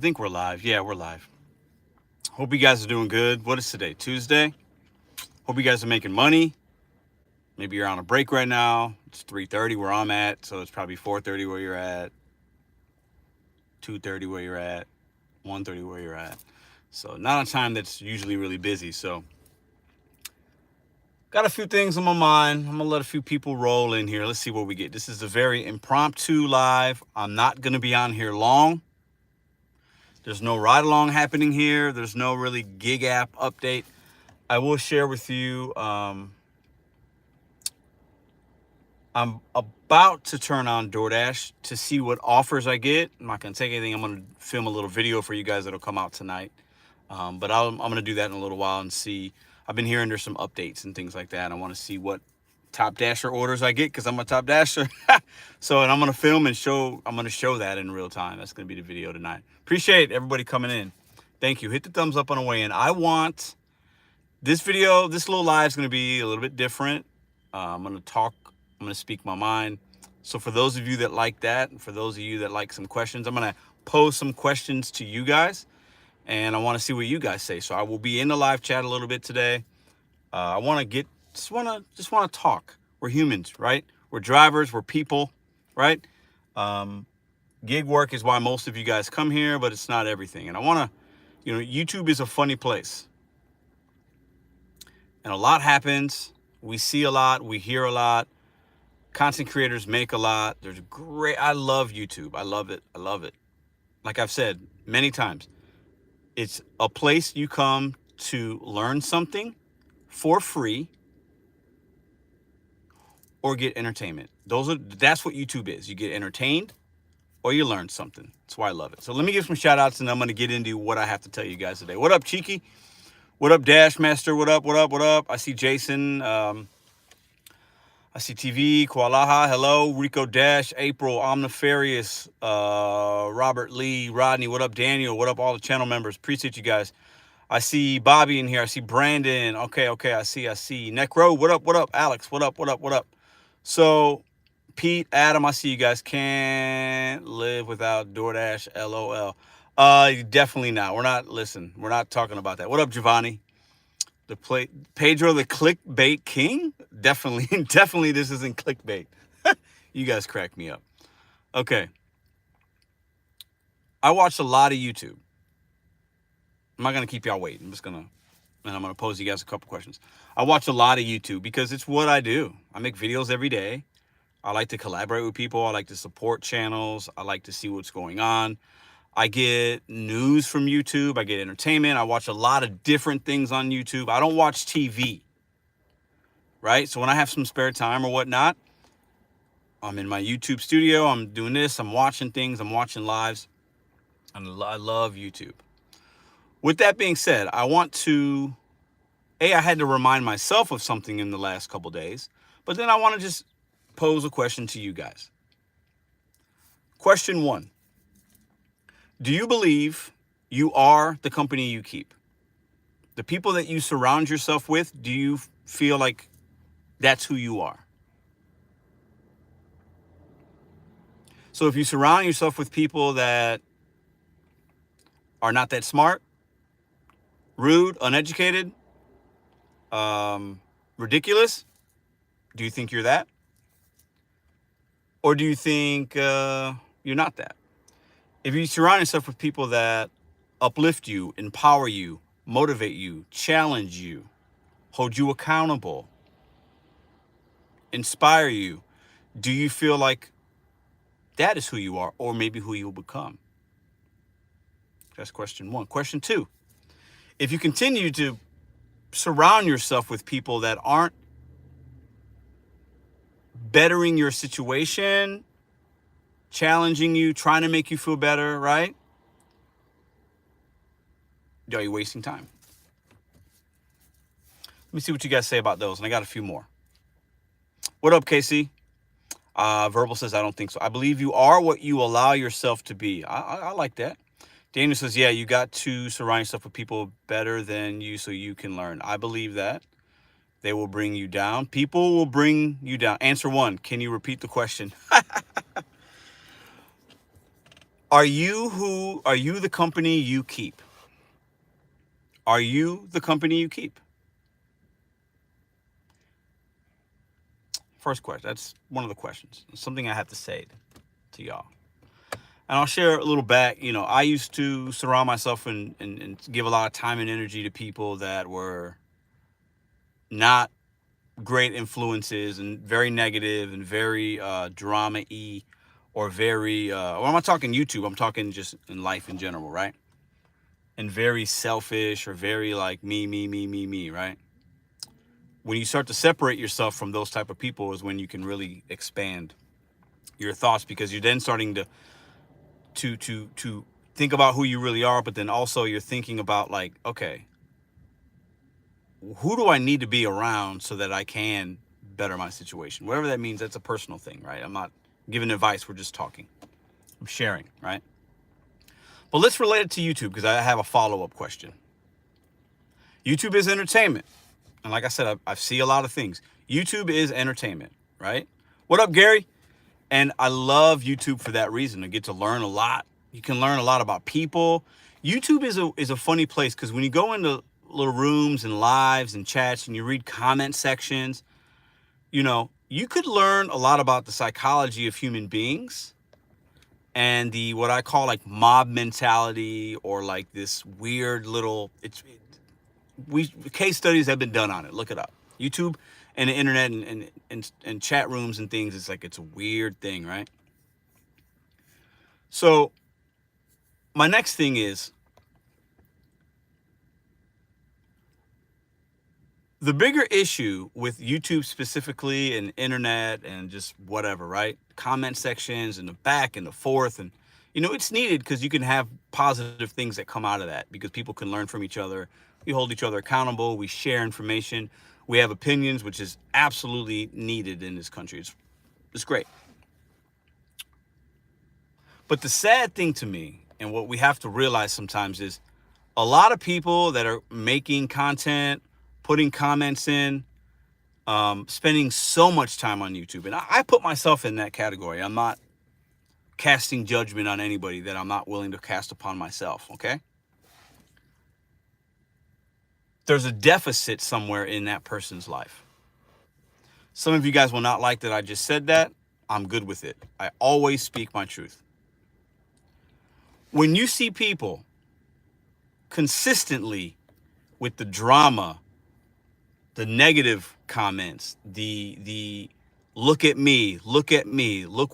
I think we're live. Yeah, we're live. Hope you guys are doing good. What is today? Tuesday. Hope you guys are making money. Maybe you're on a break right now. It's 3:30 where I'm at, so it's probably 4:30 where you're at, 2:30 where you're at, 1:30 where you're at. So not a time that's usually really busy. So got a few things on my mind. I'm gonna let a few people roll in here. Let's see what we get. This is a very impromptu live. I'm not gonna be on here long. There's no ride along happening here. There's no really gig app update. I will share with you. I'm about to turn on DoorDash to see what offers I get. I'm not going to take anything. I'm going to film a little video for you guys that'll come out tonight. But I'm going to do that in a little while and see. I've been hearing there's some updates and things like that. I want to see what top dasher orders I get because I'm a top dasher. So, and I'm going to film and show. I'm going to show that in real time. That's going to be the video tonight. Appreciate everybody coming in. Thank you. Hit the thumbs up on the way in. I want this video, this little live is going to be a little bit different. I'm going to talk. I'm going to speak my mind. So for those of you that like that, and for those of you that like some questions, I'm going to pose some questions to you guys, and I want to see what you guys say. So I will be in the live chat a little bit today. I want to just want to talk. We're humans, right? We're drivers. We're people, right? Gig work is why most of you guys come here, but it's not everything. And I want to, YouTube is a funny place, and a lot happens. We see a lot. We hear a lot. Content creators make a lot. I love YouTube. I love it. I love it. Like I've said many times, it's a place you come to learn something for free or get entertainment. That's what YouTube is. You get entertained or you learn something. That's why I love it. So let me give some shout outs and I'm going to get into what I have to tell you guys today. What up, Cheeky? What up, Dash Master? What up? What up? What up? I see Jason. I see TV, Kualaha, hello, Rico Dash, April, Omnifarious, Robert Lee, Rodney, what up, Daniel, what up, all the channel members, appreciate you guys. I see Bobby in here, I see Brandon, okay, I see, Necro, what up, Alex, what up. So, Pete, Adam, I see you guys. Can't live without DoorDash, LOL. Definitely not, we're not talking about that. What up, Giovanni? Pedro, the clickbait king? Definitely this isn't clickbait. You guys crack me up. Okay. I watch a lot of YouTube. I'm not going to keep y'all waiting. I'm going to pose you guys a couple questions. I watch a lot of YouTube because it's what I do. I make videos every day. I like to collaborate with people. I like to support channels. I like to see what's going on. I get news from YouTube. I get entertainment. I watch a lot of different things on YouTube. I don't watch TV, right? So when I have some spare time or whatnot, I'm in my YouTube studio. I'm doing this. I'm watching things. I'm watching lives. And I love YouTube. With that being said, I had to remind myself of something in the last couple days, but then I want to just pose a question to you guys. Question 1. Do you believe you are the company you keep? The people that you surround yourself with, do you feel like that's who you are? So if you surround yourself with people that are not that smart, rude, uneducated, ridiculous, do you think you're that? Or do you think you're not that? If you surround yourself with people that uplift you, empower you, motivate you, challenge you, hold you accountable, inspire you, do you feel like that is who you are or maybe who you'll become? That's question 1. Question 2, if you continue to surround yourself with people that aren't bettering your situation, challenging you, trying to make you feel better, right? Are you wasting time? Let me see what you guys say about those. And I got a few more. What up, Casey? Verbal says, I don't think so. I believe you are what you allow yourself to be. I like that. Daniel says, yeah, you got to surround yourself with people better than you so you can learn. I believe that. They will bring you down. People will bring you down. Answer 1. Can you repeat the question? Are you the company you keep? Are you the company you keep? First question. That's one of the questions. It's something I have to say to y'all. And I'll share a little back. You know, I used to surround myself and give a lot of time and energy to people that were not great influences and very negative and very drama-y, or very, well, I'm not talking YouTube, I'm talking just in life in general, right? And very selfish, or very like me, right? When you start to separate yourself from those type of people is when you can really expand your thoughts, because you're then starting to think about who you really are, but then also you're thinking about like, okay, who do I need to be around so that I can better my situation? Whatever that means, that's a personal thing, right? I'm not giving advice, we're just talking. I'm sharing, right? But let's relate it to YouTube, because I have a follow-up question. YouTube is entertainment. And like I said, I see a lot of things. YouTube is entertainment, right? What up, Gary? And I love YouTube for that reason. I get to learn a lot. You can learn a lot about people. YouTube is a funny place, because when you go into little rooms and lives and chats and you read comment sections, you know, you could learn a lot about the psychology of human beings and the, what I call like mob mentality, or like this weird little, case studies have been done on it. Look it up. YouTube and the internet and chat rooms and things, it's like, it's a weird thing, right? So my next thing is, the bigger issue with YouTube specifically, and internet and just whatever, right? Comment sections and the back and the forth, and you know, it's needed because you can have positive things that come out of that, because people can learn from each other. We hold each other accountable. We share information. We have opinions, which is absolutely needed in this country. It's great. But the sad thing to me, and what we have to realize sometimes, is a lot of people that are making content, putting comments in, spending so much time on YouTube. And I put myself in that category. I'm not casting judgment on anybody that I'm not willing to cast upon myself, okay? There's a deficit somewhere in that person's life. Some of you guys will not like that I just said that. I'm good with it. I always speak my truth. When you see people consistently with the drama, the negative comments, the look at me, look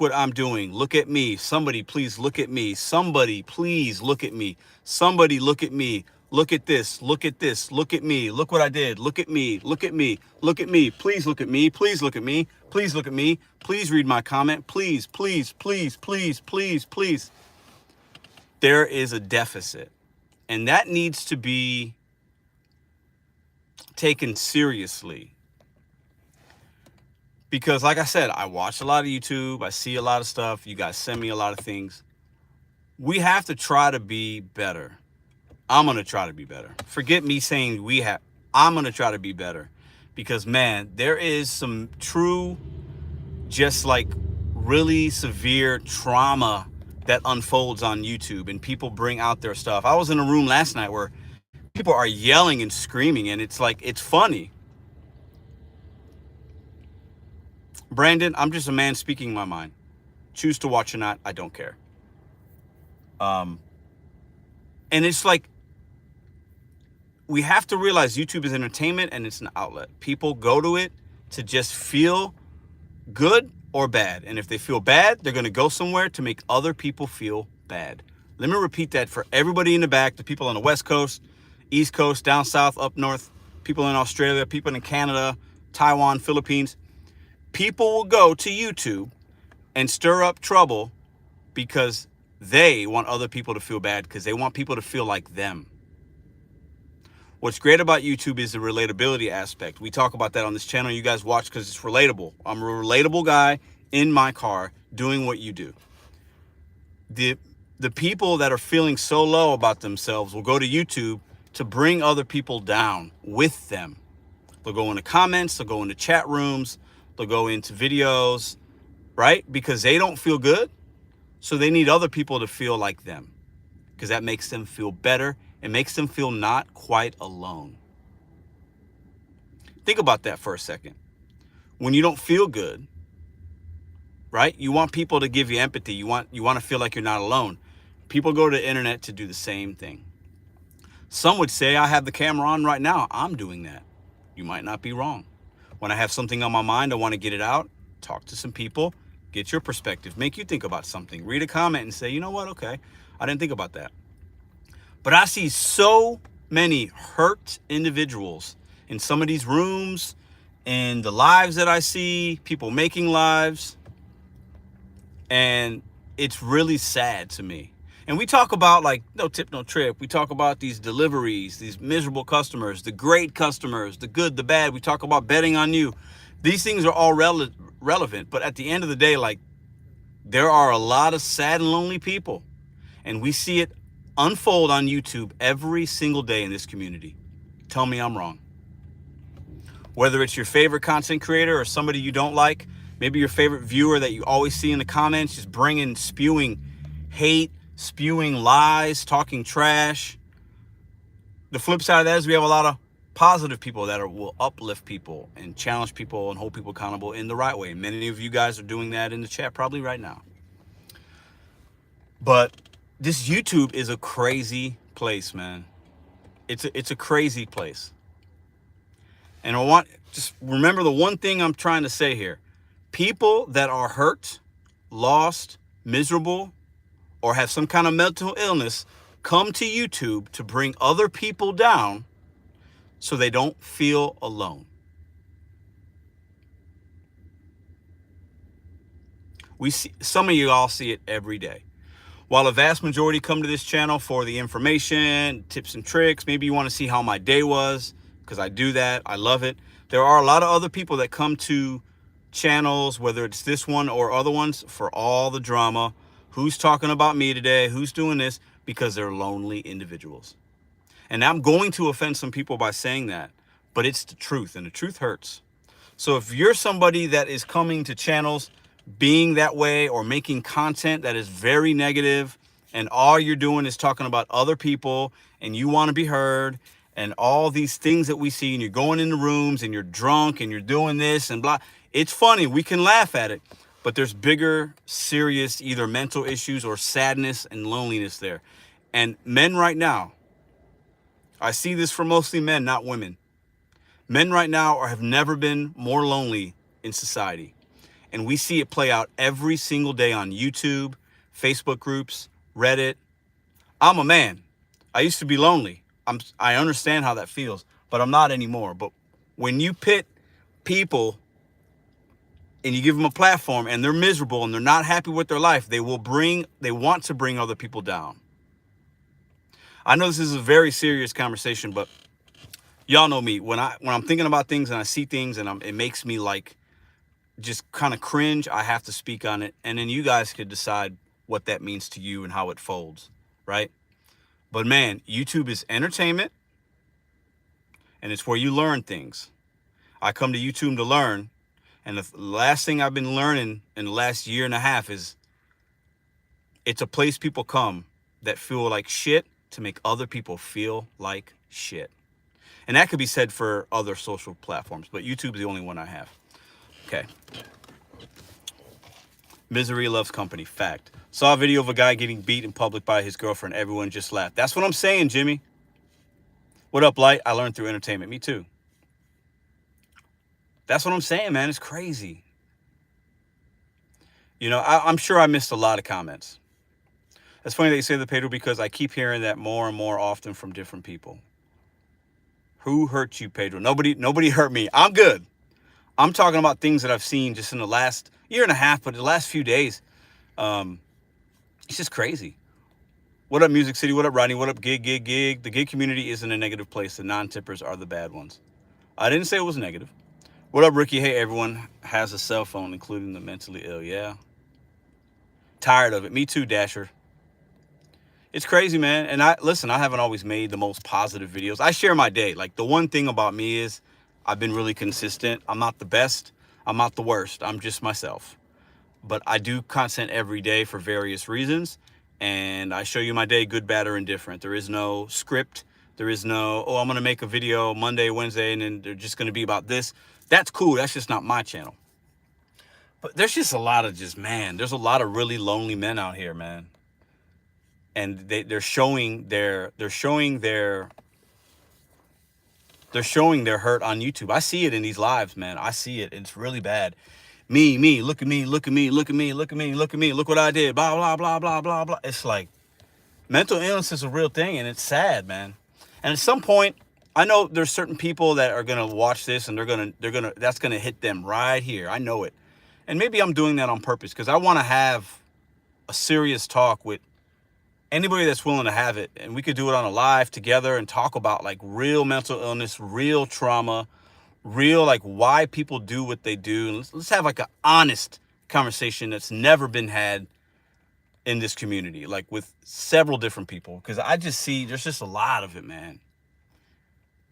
what I'm doing, look at me, somebody please look at me, somebody please look at me, somebody look at me, look at this, look at me, look what I did, look at me, please look at me, please look at me, please look at me, please read my comment, please. There is a deficit, and that needs to be taken seriously. Because like I said, I watch a lot of YouTube. I see a lot of stuff. You guys send me a lot of things. We have to try to be better. I'm going to try to be better. Forget me saying we have. I'm going to try to be better. Because, man, there is some true, just like really severe trauma that unfolds on YouTube. And people bring out their stuff. I was in a room last night where people are yelling and screaming. And it's like, it's funny. Brandon, I'm just a man speaking my mind. Choose to watch or not, I don't care. And it's like, we have to realize YouTube is entertainment and it's an outlet. People go to it to just feel good or bad. And if they feel bad, they're going to go somewhere to make other people feel bad. Let me repeat that for everybody in the back, the people on the West Coast, East Coast, down south, up north, people in Australia, people in Canada, Taiwan, Philippines. People will go to YouTube and stir up trouble because they want other people to feel bad, because they want people to feel like them. What's great about YouTube is the relatability aspect. We talk about that on this channel. You guys watch because it's relatable. I'm a relatable guy in my car doing what you do. The people that are feeling so low about themselves will go to YouTube to bring other people down with them. They'll go into comments, they'll go into chat rooms, they'll go into videos, right? Because they don't feel good. So they need other people to feel like them, because that makes them feel better. It makes them feel not quite alone. Think about that for a second. When you don't feel good, right? You want people to give you empathy. You want to feel like you're not alone. People go to the internet to do the same thing. Some would say, I have the camera on right now. I'm doing that. You might not be wrong. When I have something on my mind, I want to get it out, talk to some people, get your perspective, make you think about something, read a comment and say, you know what? Okay, I didn't think about that. But I see so many hurt individuals in some of these rooms, in the lives that I see, people making lives. And it's really sad to me. And we talk about like no tip, no trip. We talk about these deliveries, these miserable customers, the great customers, the good, the bad. We talk about betting on you. These things are all relevant. But at the end of the day, like, there are a lot of sad and lonely people. And we see it unfold on YouTube every single day in this community. Tell me I'm wrong. Whether it's your favorite content creator or somebody you don't like, maybe your favorite viewer that you always see in the comments, just spewing hate, spewing lies, talking trash. The flip side of that is we have a lot of positive people that will uplift people and challenge people and hold people accountable in the right way. Many of you guys are doing that in the chat probably right now. But this YouTube is a crazy place, man. It's a crazy place. And just remember the one thing I'm trying to say here. People that are hurt, lost, miserable, or have some kind of mental illness come to YouTube to bring other people down so they don't feel alone. We see, some of you all see it every day. While a vast majority come to this channel for the information, tips and tricks, maybe you want to see how my day was, because I do that. I love it. There are a lot of other people that come to channels, whether it's this one or other ones, for all the drama. Who's talking about me today? Who's doing this? Because they're lonely individuals. And I'm going to offend some people by saying that, but it's the truth, and the truth hurts. So if you're somebody that is coming to channels being that way or making content that is very negative, and all you're doing is talking about other people and you want to be heard and all these things that we see, and you're going in the rooms and you're drunk and you're doing this and blah, it's funny. We can laugh at it. But there's bigger, serious, either mental issues or sadness and loneliness there. And men right now, I see this for mostly men, not women. Men right now have never been more lonely in society. And we see it play out every single day on YouTube, Facebook groups, Reddit. I'm a man. I used to be lonely. I understand how that feels, but I'm not anymore. But when you pit people and you give them a platform and they're miserable and they're not happy with their life, they want to bring other people down. I know this is a very serious conversation, but y'all know me. When I'm thinking about things and I see things and it makes me like just kind of cringe, I have to speak on it. And then you guys could decide what that means to you and how it folds, right? But man, YouTube is entertainment and it's where you learn things. I come to YouTube to learn. And the last thing I've been learning in the last year and a half is it's a place people come that feel like shit to make other people feel like shit. And that could be said for other social platforms, but YouTube is the only one I have. Okay. Misery loves company. Fact. Saw a video of a guy getting beat in public by his girlfriend. Everyone just laughed. That's what I'm saying, Jimmy. What up, Light? I learned through entertainment. Me too. That's what I'm saying, man. It's crazy. You know, I'm sure I missed a lot of comments. It's funny that you say that, Pedro, because I keep hearing that more and more often from different people. Who hurt you, Pedro? Nobody hurt me. I'm good. I'm talking about things that I've seen just in the last year and a half, but the last few days. It's just crazy. What up, Music City? What up, Rodney? What up, Gig? The gig community isn't a negative place. The non-tippers are the bad ones. I didn't say it was negative. What up, Ricky? Hey, everyone has a cell phone, including the mentally ill. Yeah. Tired of it. Me too, Dasher. It's crazy, man. And I haven't always made the most positive videos. I share my day. Like, the one thing about me is I've been really consistent. I'm not the best. I'm not the worst. I'm just myself. but I do content every day for various reasons. And I show you my day, good, bad, or indifferent. There is no script. There is no, oh, I'm going to make a video Monday, Wednesday, and then they're just going to be about this. That's cool. That's just not my channel. But there's just a lot of man, there's a lot of really lonely men out here, man. And they're showing their hurt on YouTube. I see it in these lives, man. I see it. It's really bad. Me, look at me, look at me, look at me, look at me, look at me, look what I did, blah, blah, blah, blah, blah, blah. It's like, mental illness is a real thing, and it's sad, man. And at some point, I know there's certain people that are gonna watch this, and that's gonna hit them right here. I know it. And maybe I'm doing that on purpose, because I want to have a serious talk with anybody that's willing to have it. And we could do it on a live together and talk about like real mental illness, real trauma, real like why people do what they do. And let's have like an honest conversation that's never been had in this community, like with several different people, because I just see there's just a lot of it, man.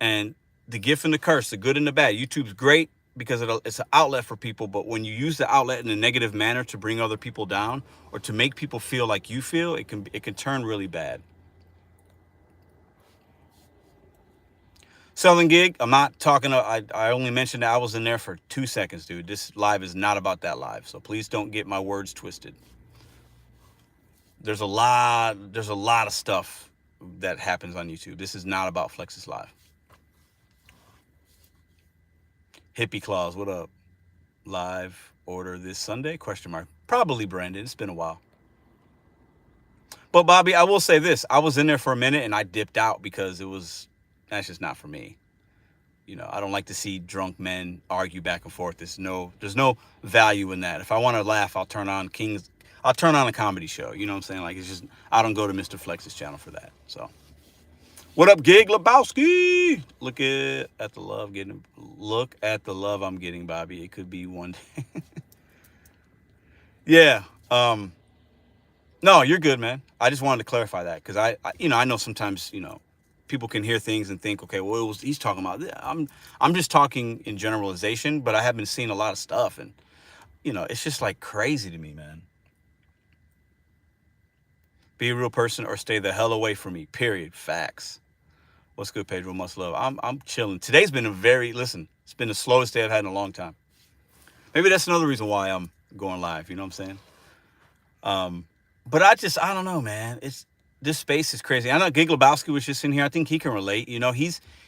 And the gift and the curse, the good and the bad. YouTube's great because it's an outlet for people, but when you use the outlet in a negative manner to bring other people down or to make people feel like you feel, it can turn really bad. Selling gig, I'm not talking, I only mentioned that I was in there for 2 seconds, dude. This live is not about that live, so please don't get my words twisted. There's a lot of stuff that happens on YouTube. This is not about Flex's Live. Hippie Claus, what up? Live order this Sunday? Question mark. Probably Brandon. It's been a while. But Bobby, I will say this. I was in there for a minute and I dipped out because that's just not for me. You know, I don't like to see drunk men argue back and forth. There's no value in that. If I want to laugh, I'll turn on a comedy show. You know what I'm saying? Like, it's just, I don't go to Mr. Flex's channel for that. So, what up, Gig Lebowski? Look at the love I'm getting, Bobby. It could be one day. Yeah. No, you're good, man. I just wanted to clarify that because I know sometimes, people can hear things and think, okay, well, he's talking about this. I'm just talking in generalization, but I have been seeing a lot of stuff, and it's just like crazy to me, man. Be a real person or stay the hell away from me. Period. Facts. What's good, Pedro? Much love. I'm chilling. Today's been it's been the slowest day I've had in a long time. Maybe that's another reason why I'm going live. You know what I'm saying? But I don't know, man. This space is crazy. I know Gig Lebowski was just in here. I think he can relate.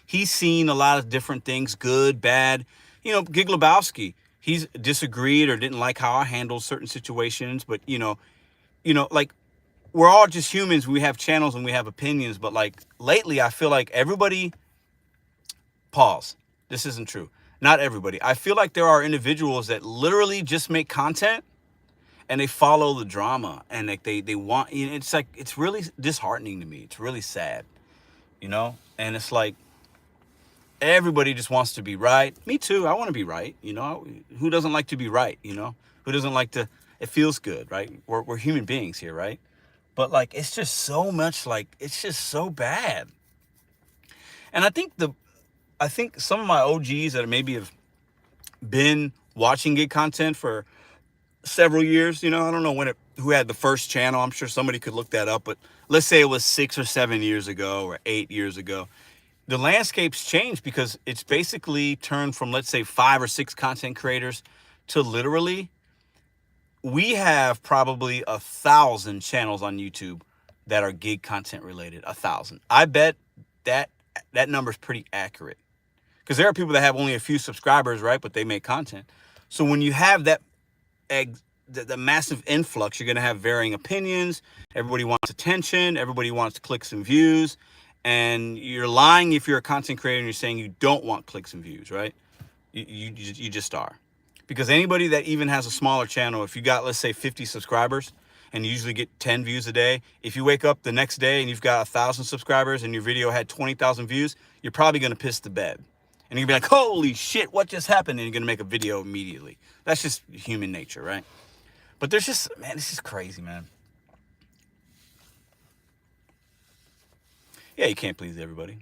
He's seen a lot of different things, good, bad. Gig Lebowski, he's disagreed or didn't like how I handled certain situations. But, like, we're all just humans. We have channels and we have opinions. But, like, lately, I feel like everybody... Pause. This isn't true. Not everybody. I feel like there are individuals that literally just make content and they follow the drama, and like they want, it's like, it's really disheartening to me. It's really sad, and it's like everybody just wants to be right. Me too. I want to be right. Who doesn't like to be right? Who doesn't like to, it feels good, right? We're human beings here, right? But like, it's just so much, like, it's just so bad. And I think some of my OGs that maybe have been watching gig content for several years, I don't know who had the first channel. I'm sure somebody could look that up, but let's say it was 6 or 7 years ago or 8 years ago. The landscape's changed because it's basically turned from, let's say, 5 or 6 content creators to literally, we have probably 1,000 channels on YouTube that are gig content related. 1,000. I bet that number's pretty accurate because there are people that have only a few subscribers, right? But they make content. So when you have the massive influx, you're going to have varying opinions. Everybody wants attention. Everybody wants clicks and views. And you're lying if you're a content creator and you're saying you don't want clicks and views, right? You just are. Because anybody that even has a smaller channel, if you got, let's say, 50 subscribers and you usually get 10 views a day, if you wake up the next day and you've got 1,000 subscribers and your video had 20,000 views, you're probably going to piss the bed. And you're going to be like, holy shit, what just happened? And you're going to make a video immediately. That's just human nature, right? But there's just, man, it's just crazy, man. Yeah, you can't please everybody.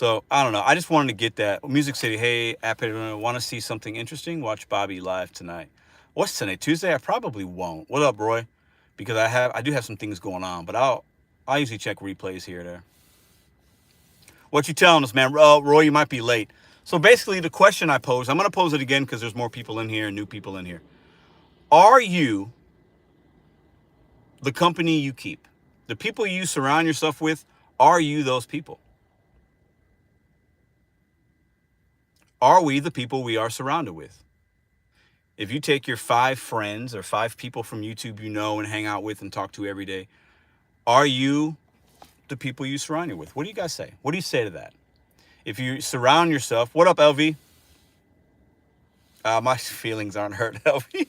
So I don't know. I just wanted to get that. Music City, hey, app want to see something interesting? Watch Bobby live tonight. What's today? Tuesday? I probably won't. What up, Roy? Because I do have some things going on, but I usually check replays here or there. What you telling us, man? Roy, you might be late. So basically, the question I posed, I'm going to pose it again because there's more people in here and new people in here. Are you the company you keep? The people you surround yourself with, are you those people? Are we the people we are surrounded with? If you take your 5 friends or 5 people from YouTube you know and hang out with and talk to every day, are you the people you surround you with? What do you guys say? What do you say to that? If you surround yourself, what up, LV? My feelings aren't hurt, LV.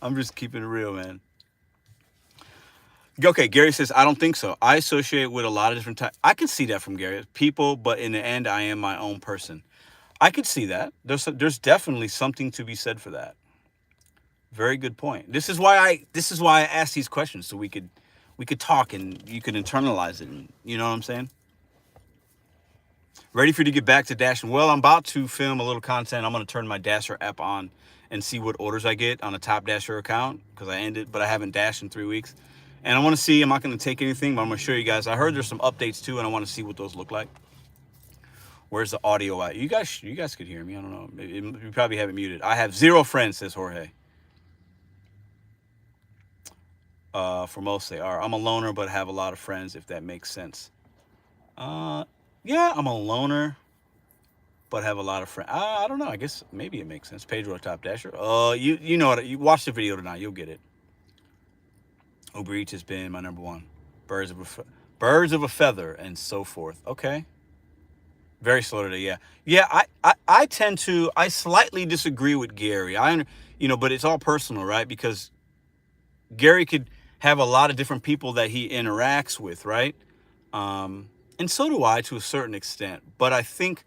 I'm just keeping it real, man. Okay, Gary says, I don't think so. I associate with a lot of different types. I can see that from Gary. People, but in the end, I am my own person. I could see that. There's definitely something to be said for that. Very good point. This is why I asked these questions, so we could talk and you could internalize it. And, you know what I'm saying? Ready for you to get back to Dashing? Well, I'm about to film a little content. I'm going to turn my Dasher app on and see what orders I get on a Top Dasher account because I ended, but I haven't dashed in 3 weeks. And I want to see, I'm not going to take anything, but I'm going to show you guys. I heard there's some updates too, and I want to see what those look like. Where's the audio at? You guys could hear me. I don't know. You probably have it muted. I have 0 friends, says Jorge. For most they are. I'm a loner, but have a lot of friends, if that makes sense. Yeah, I'm a loner, but have a lot of friends. I don't know. I guess maybe it makes sense. Pedro Top Dasher. You know what? You watch the video tonight. You'll get it. Uber Eats has been my number 1. Birds of a feather and so forth. Okay. Very slow today. Yeah. Yeah. I slightly disagree with Gary. But it's all personal, right? Because Gary could have a lot of different people that he interacts with, right? And so do I to a certain extent. But I think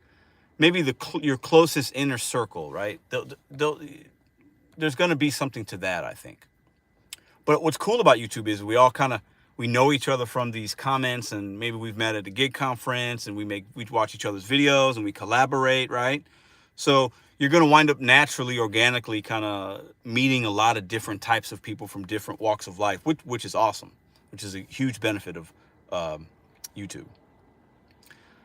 maybe your closest inner circle, right? There's going to be something to that, I think. But what's cool about YouTube is we know each other from these comments, and maybe we've met at a gig conference, and we watch each other's videos, and we collaborate, right? So you're going to wind up naturally, organically, kind of meeting a lot of different types of people from different walks of life, which is awesome, which is a huge benefit of YouTube.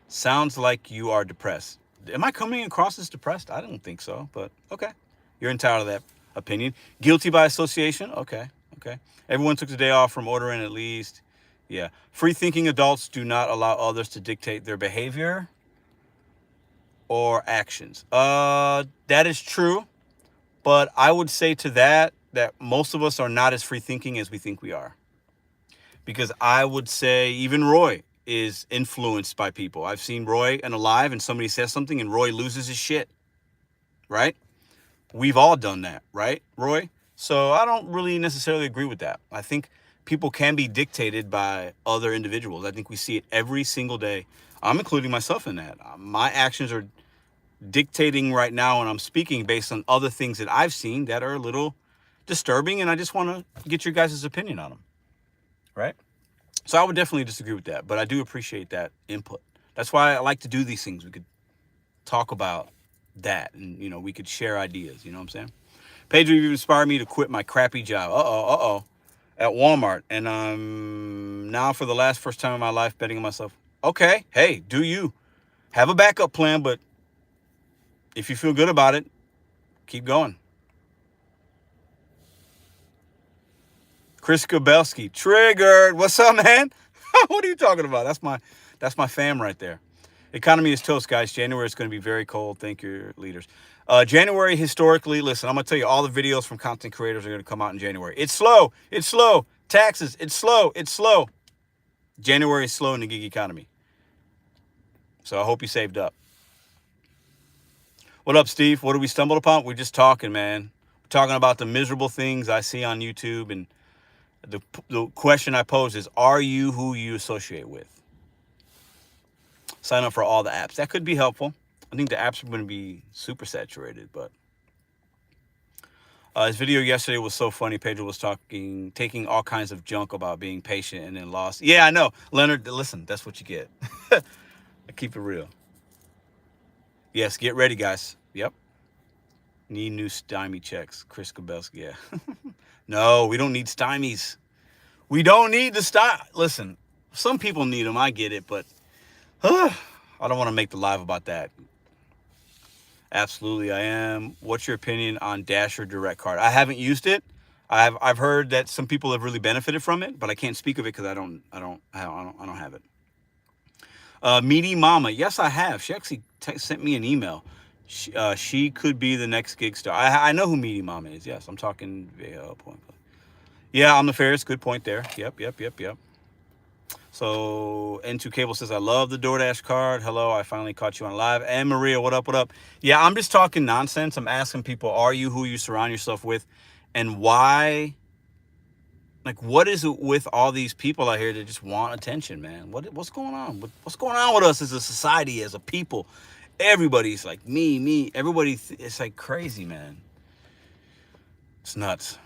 Sounds like you are depressed. Am I coming across as depressed? I don't think so, but okay. You're entitled to that opinion. Guilty by association? Okay. Everyone took the day off from ordering at least. Yeah. Free-thinking adults do not allow others to dictate their behavior or actions. That is true, but I would say to that most of us are not as free-thinking as we think we are. Because I would say even Roy is influenced by people. I've seen Roy in a live and somebody says something and Roy loses his shit, right? We've all done that, right, Roy? So I don't really necessarily agree with that. I think people can be dictated by other individuals. I think we see it every single day. I'm including myself in that. My actions are dictating right now, and I'm speaking based on other things that I've seen that are a little disturbing, and I just want to get your guys' opinion on them, right? So I would definitely disagree with that, but I do appreciate that input. That's why I like to do these things. We could talk about that, and, we could share ideas, you know what I'm saying? Pedro, you've inspired me to quit my crappy job. At Walmart. And now for the first time in my life, betting on myself. Okay, hey, do you. Have a backup plan, but if you feel good about it, keep going. Chris Kabelski, triggered. What's up, man? What are you talking about? That's my fam right there. Economy is toast, guys. January is going to be very cold. Thank your leaders. January, historically, listen, I'm going to tell you, all the videos from content creators are going to come out in January. It's slow. Taxes, it's slow. January is slow in the gig economy. So I hope you saved up. What up, Steve? What did we stumble upon? We're just talking, man. We're talking about the miserable things I see on YouTube. And the question I pose is, are you who you associate with? Sign up for all the apps. That could be helpful. I think the apps are going to be super saturated, but his video yesterday was so funny. Pedro was taking all kinds of junk about being patient and then lost. Yeah, I know. Leonard, listen, that's what you get. I keep it real. Yes, get ready, guys. Yep. Need new stymie checks. Chris Kabelski, yeah. No, we don't need stymies. We don't need the style. Listen, some people need them. I get it, but I don't want to make the live about that. Absolutely, I am. What's your opinion on Dasher Direct Card? I haven't used it. I've heard that some people have really benefited from it, but I can't speak of it because I don't have it. Meaty Mama, yes, I have. She actually sent me an email. She could be the next gig star. I know who Meaty Mama is. Yes, I'm talking. Yeah, I'm the fairest. Good point there. Yep. So N2 Cable says, I love the DoorDash card. Hello, I finally caught you on live. And Maria, what up? Yeah, I'm just talking nonsense. I'm asking people, are you who you surround yourself with? And why? Like, what is it with all these people out here that just want attention, man? What's going on? What's going on with us as a society, as a people? Everybody's like, me. Everybody, it's like crazy, man. It's nuts.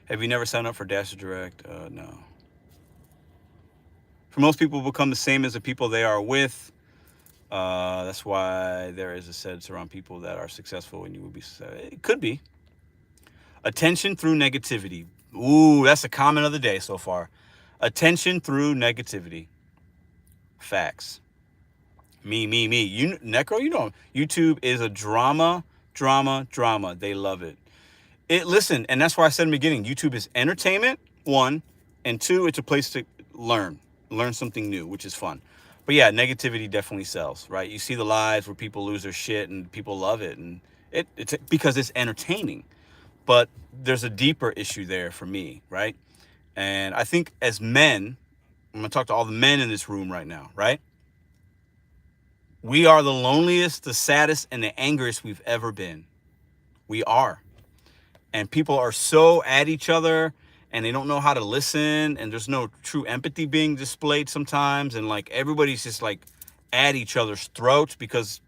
Have you never signed up for Dasher Direct? No. For most people, become the same as the people they are with. That's why there is a sense around people that are successful when you would be. It could be. Attention through negativity. Ooh, that's a comment of the day so far. Attention through negativity. Facts. Me. You, Necro, you know, YouTube is a drama. They love it. Listen, and that's why I said in the beginning, YouTube is entertainment, one, and two, it's a place to learn something new, which is fun. But yeah, negativity definitely sells, right? You see the lives where people lose their shit and people love it, and it's because it's entertaining. But there's a deeper issue there for me, right? And I think as men, I'm going to talk to all the men in this room right now, right? We are the loneliest, the saddest, and the angriest we've ever been. We are. And people are so at each other and they don't know how to listen, and there's no true empathy being displayed sometimes. And like everybody's just like at each other's throats because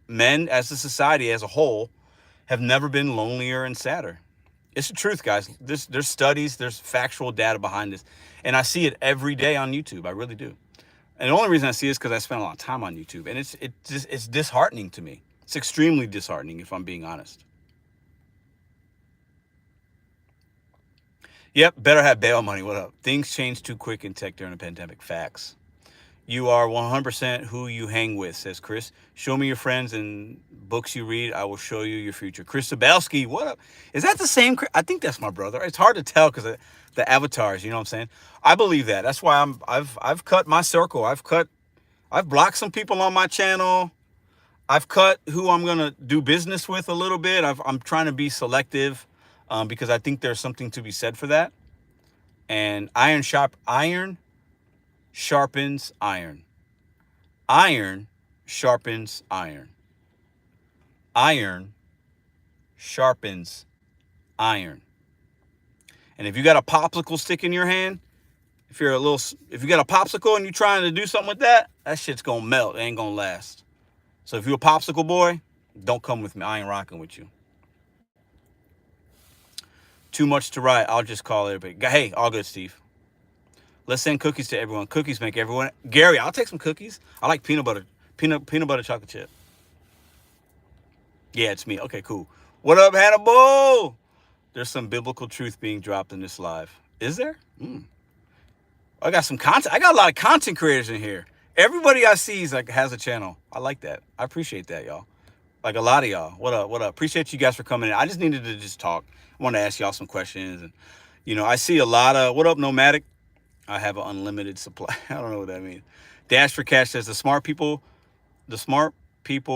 men as a society as a whole have never been lonelier and sadder. It's the truth, guys. There's studies, there's factual data behind this. And I see it every day on YouTube. I really do. And the only reason I see it is because I spend a lot of time on YouTube. And it's disheartening to me. It's extremely disheartening, if I'm being honest. Yep, better have bail money. What up? Things change too quick in tech during a pandemic. Facts. You are 100% who you hang with, says Chris. Show me your friends and books you read. I will show you your future. Chris Sabelski, what up? Is that the same? I think that's my brother. It's hard to tell because the avatars, you know what I'm saying? I believe that. That's why I've cut my circle. I've blocked some people on my channel. I've cut who I'm gonna do business with a little bit. I'm trying to be selective because I think there's something to be said for that. And iron sharpens iron. Iron sharpens iron. Iron sharpens iron. And if you got a popsicle stick in your hand, if you got a popsicle and you're trying to do something with that shit's gonna melt. It ain't gonna last. So if you're a popsicle boy, don't come with me. I ain't rocking with you. Too much to write. I'll just call it. But hey, all good, Steve. Let's send cookies to everyone. Cookies make everyone. Gary, I'll take some cookies. I like peanut butter chocolate chip. Yeah, it's me. Okay, cool. What up, Hannibal? There's some biblical truth being dropped in this live. Is there? I got some content. I got a lot of content creators in here. Everybody I see is has a channel. I like that. I appreciate that, y'all. Like a lot of y'all. What up? Appreciate you guys for coming in. I just needed to just talk. I want to ask y'all some questions. And, I see a lot of, what up, Nomadic? I have an unlimited supply. I don't know what that means. Dash for Cash says the smart people,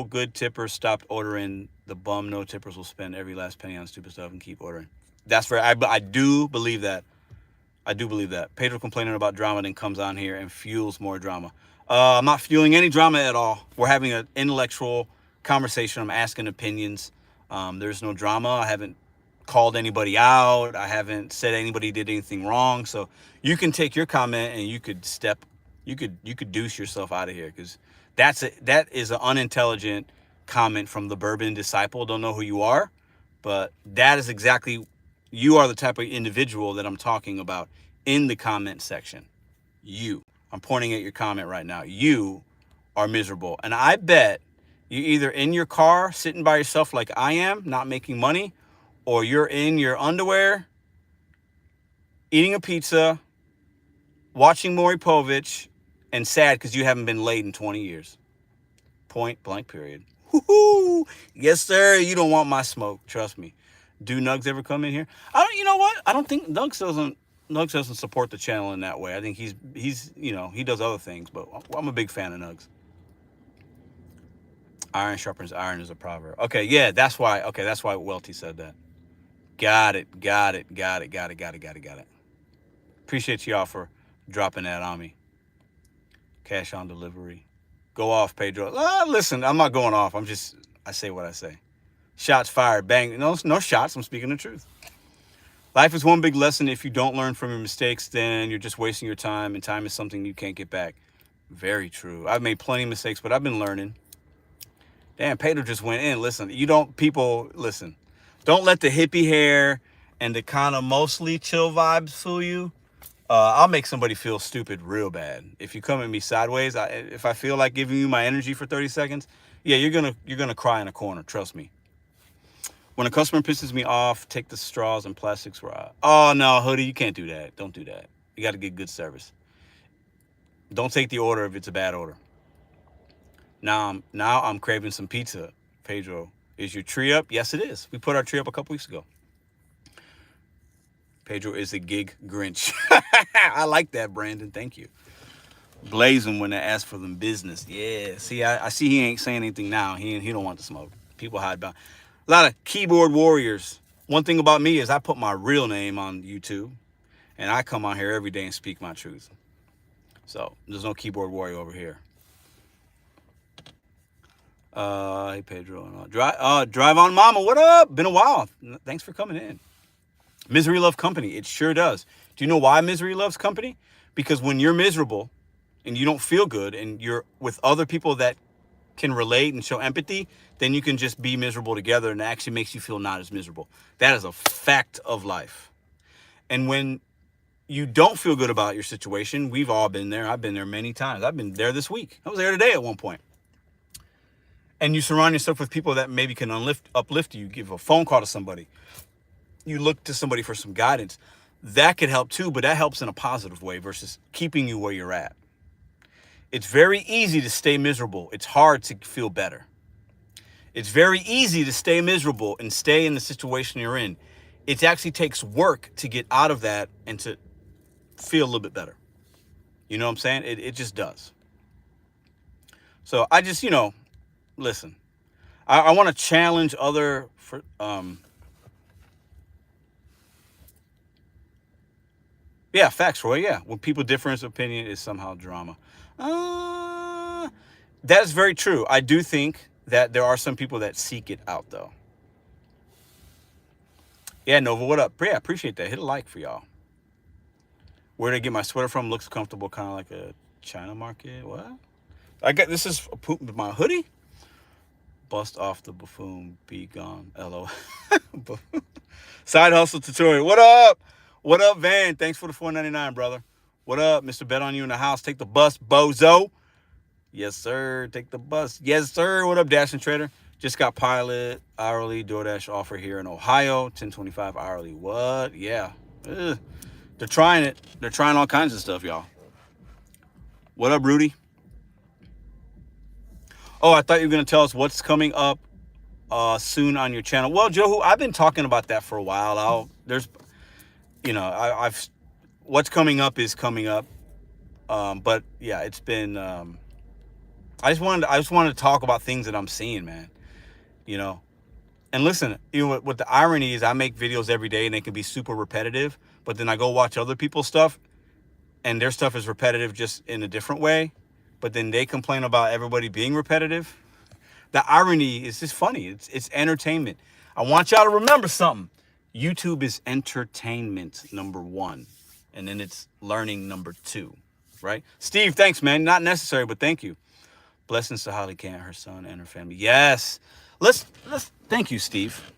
good tippers stopped ordering. The bum no tippers will spend every last penny on stupid stuff and keep ordering. That's fair. I do believe that. Pedro complaining about drama then comes on here and fuels more drama. I'm not fueling any drama at all. We're having an intellectual conversation. I'm asking opinions. There's no drama. I haven't called anybody out. I haven't said anybody did anything wrong. So you can take your comment and you could deuce yourself out of here, because that is an unintelligent comment from the Bourbon Disciple. Don't know who you are, but that is exactly, you are the type of individual that I'm talking about in the comment section. You. I'm pointing at your comment right now. You are miserable. And I bet you're either in your car sitting by yourself like I am, not making money, or you're in your underwear, eating a pizza, watching Maury Povich, and sad because you haven't been laid in 20 years. Point blank period. Woo-hoo! Yes, sir. You don't want my smoke. Trust me. Do Nugs ever come in here? I don't. You know what? I don't think Nugs doesn't support the channel in that way. I think he's he does other things, but I'm a big fan of Nugs. Iron sharpens iron is a proverb. Okay, yeah, that's why. Okay, that's why Welty said that. Got it. Appreciate y'all for dropping that on me. Cash on delivery. Go off, Pedro. Listen, I'm not going off. I say what I say. Shots fired. Bang. No shots. I'm speaking the truth. Life is one big lesson. If you don't learn from your mistakes, then you're just wasting your time, and time is something you can't get back. Very true. I've made plenty of mistakes, but I've been learning. Damn, Pedro just went in. Listen, listen. Don't let the hippie hair and the kind of mostly chill vibes fool you. I'll make somebody feel stupid real bad. If you come at me sideways, if I feel like giving you my energy for 30 seconds, yeah, you're gonna cry in a corner. Trust me. When a customer pisses me off, take the straws and plastics. Oh no, Hoodie, you can't do that. Don't do that. You got to get good service. Don't take the order if it's a bad order. Now I'm craving some pizza. Pedro, is your tree up? Yes, it is. We put our tree up a couple weeks ago. Pedro is a gig Grinch. I like that, Brandon. Thank you. Blazing when they ask for them business. Yeah. See, I see he ain't saying anything now. He don't want to smoke. People hide behind. A lot of keyboard warriors. One thing about me is I put my real name on YouTube, and I come on here every day and speak my truth. So there's no keyboard warrior over here. Hey Pedro, drive on mama. What up? Been a while. Thanks for coming in. Misery loves company. It sure does. Do you know why misery loves company? Because when you're miserable and you don't feel good and you're with other people that can relate and show empathy, then you can just be miserable together, and it actually makes you feel not as miserable. That is a fact of life. And when you don't feel good about your situation, we've all been there. I've been there many times. I've been there this week. I was there today at one point. And you surround yourself with people that maybe can uplift you. You give a phone call to somebody. You look to somebody for some guidance. That could help too, but that helps in a positive way versus keeping you where you're at. It's very easy to stay miserable. It's hard to feel better. It's very easy to stay miserable and stay in the situation you're in. It actually takes work to get out of that and to feel a little bit better. You know what I'm saying? It just does. So I just, listen, I want to challenge other, yeah, facts, Roy. Yeah. When people differ in opinion is somehow drama. That's very true. I do think that there are some people that seek it out, though. Yeah, Nova, what up? Yeah, appreciate that. Hit a like for y'all. Where did I get my sweater from? Looks comfortable, kind of like a China market. What? This is my hoodie. Bust off the buffoon, be gone. LO. Side hustle tutorial. What up? What up, Van? Thanks for the $4.99, brother. What up, Mr.BetonYou in the house? Take the bus, bozo. Yes, sir. Take the bus. Yes, sir. What up, Dash and Trader? Just got pilot hourly DoorDash offer here in Ohio. $10.25 hourly. What? Yeah. Ugh. They're trying it. They're trying all kinds of stuff, y'all. What up, Rudy? Oh, I thought you were going to tell us what's coming up soon on your channel. Well, Joe, I've been talking about that for a while. I've what's coming up is coming up. But yeah, it's been, I just wanted to talk about things that I'm seeing, man, and listen, what the irony is, I make videos every day and they can be super repetitive, but then I go watch other people's stuff and their stuff is repetitive just in a different way. But then they complain about everybody being repetitive. The irony is just funny. It's entertainment. I want y'all to remember something. YouTube is entertainment, number one. And then it's learning, number two, right? Steve, thanks, man. Not necessary, but thank you. Blessings to Holly Camp, her son, and her family. Yes. Let's thank you, Steve.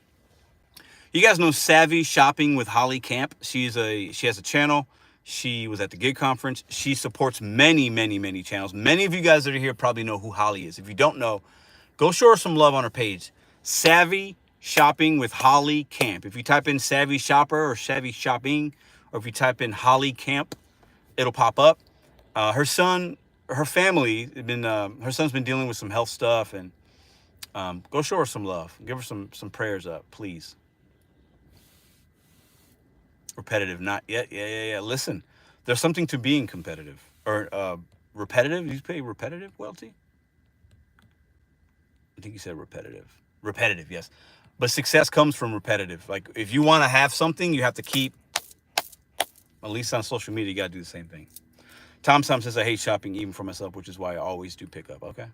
You guys know Savvy Shopping with Holly Camp. She has a channel. She was at the gig conference. She supports many, many, many channels. Many of you guys that are here probably know who Holly is. If you don't know, go show her some love on her page. Savvy Shopping with Holly Camp. If you type in Savvy Shopper or Savvy Shopping, or if you type in Holly Camp, it'll pop up. Her son, her family, her son's been dealing with some health stuff, and go show her some love. Give her some prayers up, please. Repetitive, not yet. Yeah. Listen, there's something to being competitive or repetitive. Did you say repetitive, Welty? I think you said repetitive. Repetitive, yes. But success comes from repetitive. Like if you want to have something, you have to keep. At least on social media, you got to do the same thing. Tom says I hate shopping even for myself, which is why I always do pickup. Okay.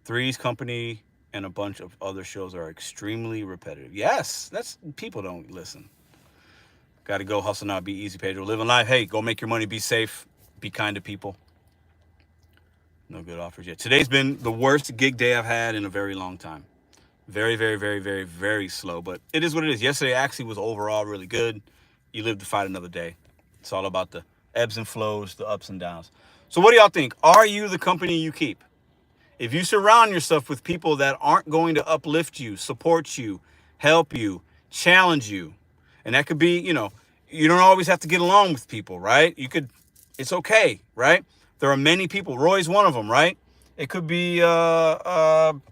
Three's Company and a bunch of other shows are extremely repetitive. Yes, that's people don't listen. Got to go hustle now, be easy, Pedro. Living life. Hey, go make your money, be safe, be kind to people. No good offers yet. Today's been the worst gig day I've had in a very long time. Very, very, very, very, very slow, but it is what it is. Yesterday actually was overall really good. You live to fight another day. It's all about the ebbs and flows, the ups and downs. So what do y'all think? Are you the company you keep? If you surround yourself with people that aren't going to uplift you, support you, help you, challenge you, and that could be, you don't always have to get along with people, right? It's okay, right? There are many people. Roy's one of them, right? It could be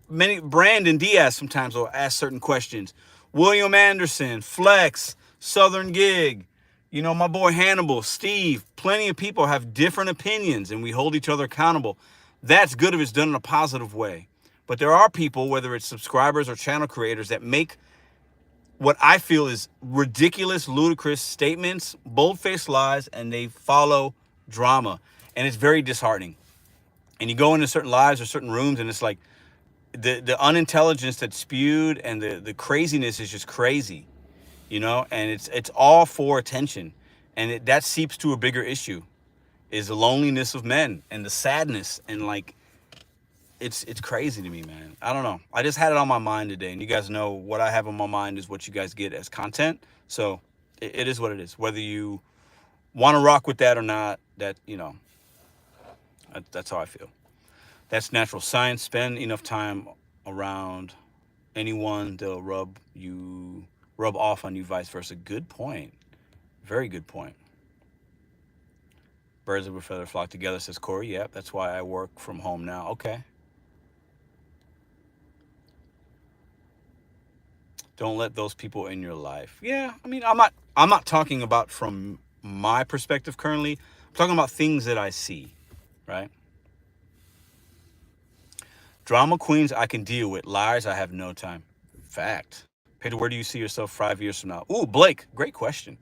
many. Brandon Diaz sometimes will ask certain questions. William Anderson, Flex, Southern Gig, my boy Hannibal, Steve. Plenty of people have different opinions, and we hold each other accountable. That's good if it's done in a positive way. But there are people, whether it's subscribers or channel creators, that make what I feel is ridiculous, ludicrous statements, bold-faced lies, and they follow drama. And it's very disheartening. And you go into certain lives or certain rooms, and it's like the unintelligence that's spewed and the craziness is just crazy, and it's all for attention. And that seeps to a bigger issue, is the loneliness of men and the sadness. And like, it's crazy to me, man. I don't know. I just had it on my mind today, and you guys know what I have on my mind is what you guys get as content. So it is what it is. Whether you want to rock with that or not, that's how I feel. That's natural science. Spend enough time around anyone, they'll rub off on you, vice versa. Good point. Very good point. Birds of a feather flock together, says Corey. Yep, that's why I work from home now. Okay. Don't let those people in your life. Yeah, I mean, I'm not talking about from my perspective currently. I'm talking about things that I see, right? Drama queens I can deal with. Liars I have no time. Fact. Peter, where do you see yourself 5 years from now? Ooh, Blake, great question.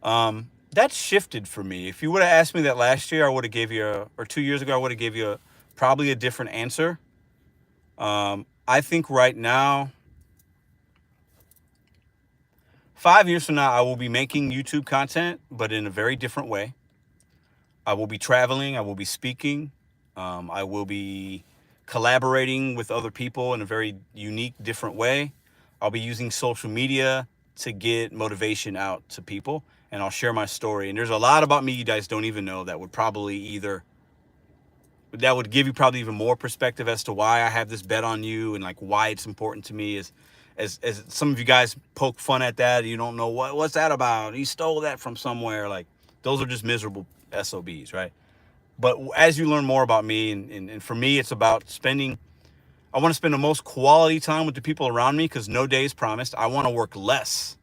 That shifted for me. If you would have asked me that last year, I would have gave you, or 2 years ago, I would have gave you probably a different answer. I think right now, 5 years from now, I will be making YouTube content, but in a very different way. I will be traveling. I will be speaking. I will be collaborating with other people in a very unique, different way. I'll be using social media to get motivation out to people, and I'll share my story. And there's a lot about me you guys don't even know that would give you probably even more perspective as to why I have this bet on you and like why it's important to me. As some of you guys poke fun at that, you don't know what's that about. He stole that from somewhere. Like, those are just miserable SOBs, right? But as you learn more about me, and for me, it's about I want to spend the most quality time with the people around me, because no day is promised. I want to work less,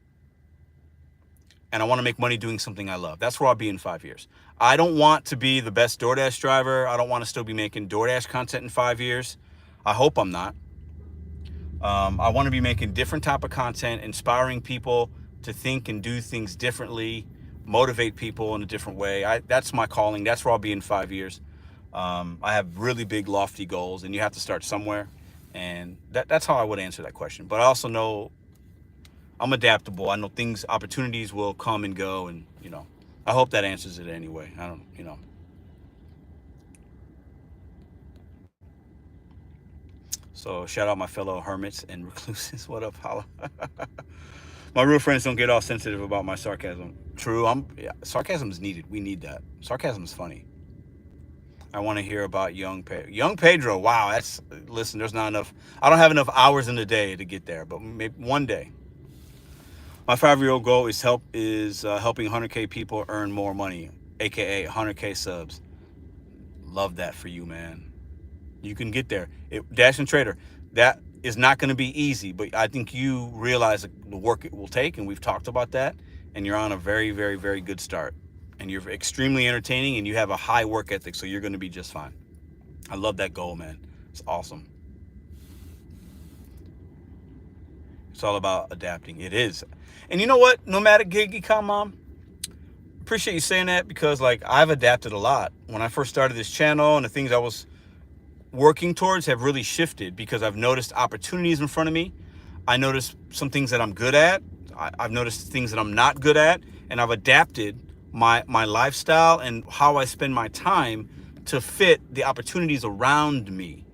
and I want to make money doing something I love. That's where I'll be in 5 years. I don't want to be the best DoorDash driver. I don't want to still be making DoorDash content in 5 years. I hope I'm not. I want to be making different type of content, inspiring people to think and do things differently, motivate people in a different way. That's my calling. That's where I'll be in 5 years. I have really big, lofty goals, and you have to start somewhere. And that's how I would answer that question. But I also know I'm adaptable. I know opportunities will come and go, and I hope that answers it anyway. I don't. So shout out my fellow hermits and recluses. What up, holla? My real friends don't get all sensitive about my sarcasm. True, yeah, sarcasm is needed. We need that. Sarcasm is funny. I want to hear about young Pedro. Wow, listen. There's not enough. I don't have enough hours in the day to get there, but maybe one day. My 5-year goal is helping 100K people earn more money, aka 100K subs. Love that for you, man. You can get there. Dash and Trader, that is not going to be easy, but I think you realize the work it will take, and we've talked about that, and you're on a very, very, very good start. And you're extremely entertaining, and you have a high work ethic, so you're going to be just fine. I love that goal, man. It's awesome. It's all about adapting. It is. And you know what? Nomadic Gig Econ Mom, appreciate you saying that, because like I've adapted a lot. When I first started this channel, and the things I was working towards have really shifted because I've noticed opportunities in front of me. I noticed some things that I'm good at. I've noticed things that I'm not good at, and I've adapted my lifestyle and how I spend my time to fit the opportunities around me,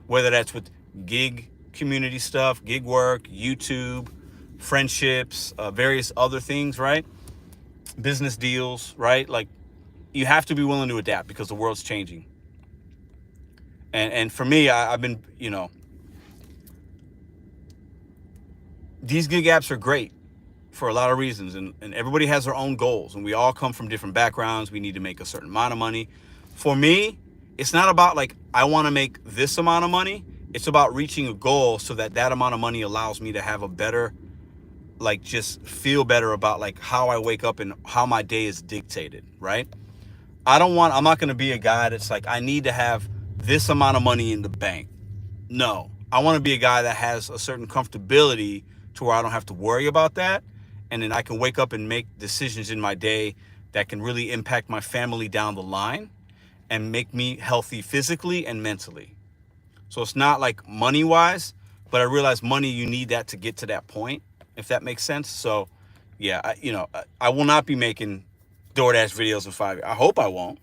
whether that's with gig community stuff, gig work, YouTube, friendships, various other things, right? Business deals, right? Like, you have to be willing to adapt because the world's changing. And for me, I've been, these gig apps are great for a lot of reasons, and everybody has their own goals, and we all come from different backgrounds. We need to make a certain amount of money. For me, it's not about like, I want to make this amount of money. It's about reaching a goal so that amount of money allows me to have a better, like, just feel better about like how I wake up and how my day is dictated, right? I'm not going to be a guy that's like, I need to have this amount of money in the bank. No, I want to be a guy that has a certain comfortability to where I don't have to worry about that. And then I can wake up and make decisions in my day that can really impact my family down the line and make me healthy physically and mentally. So it's not like money wise, but I realize money, you need that to get to that point, if that makes sense. So yeah, I will not be making DoorDash videos in 5 years. I hope I won't.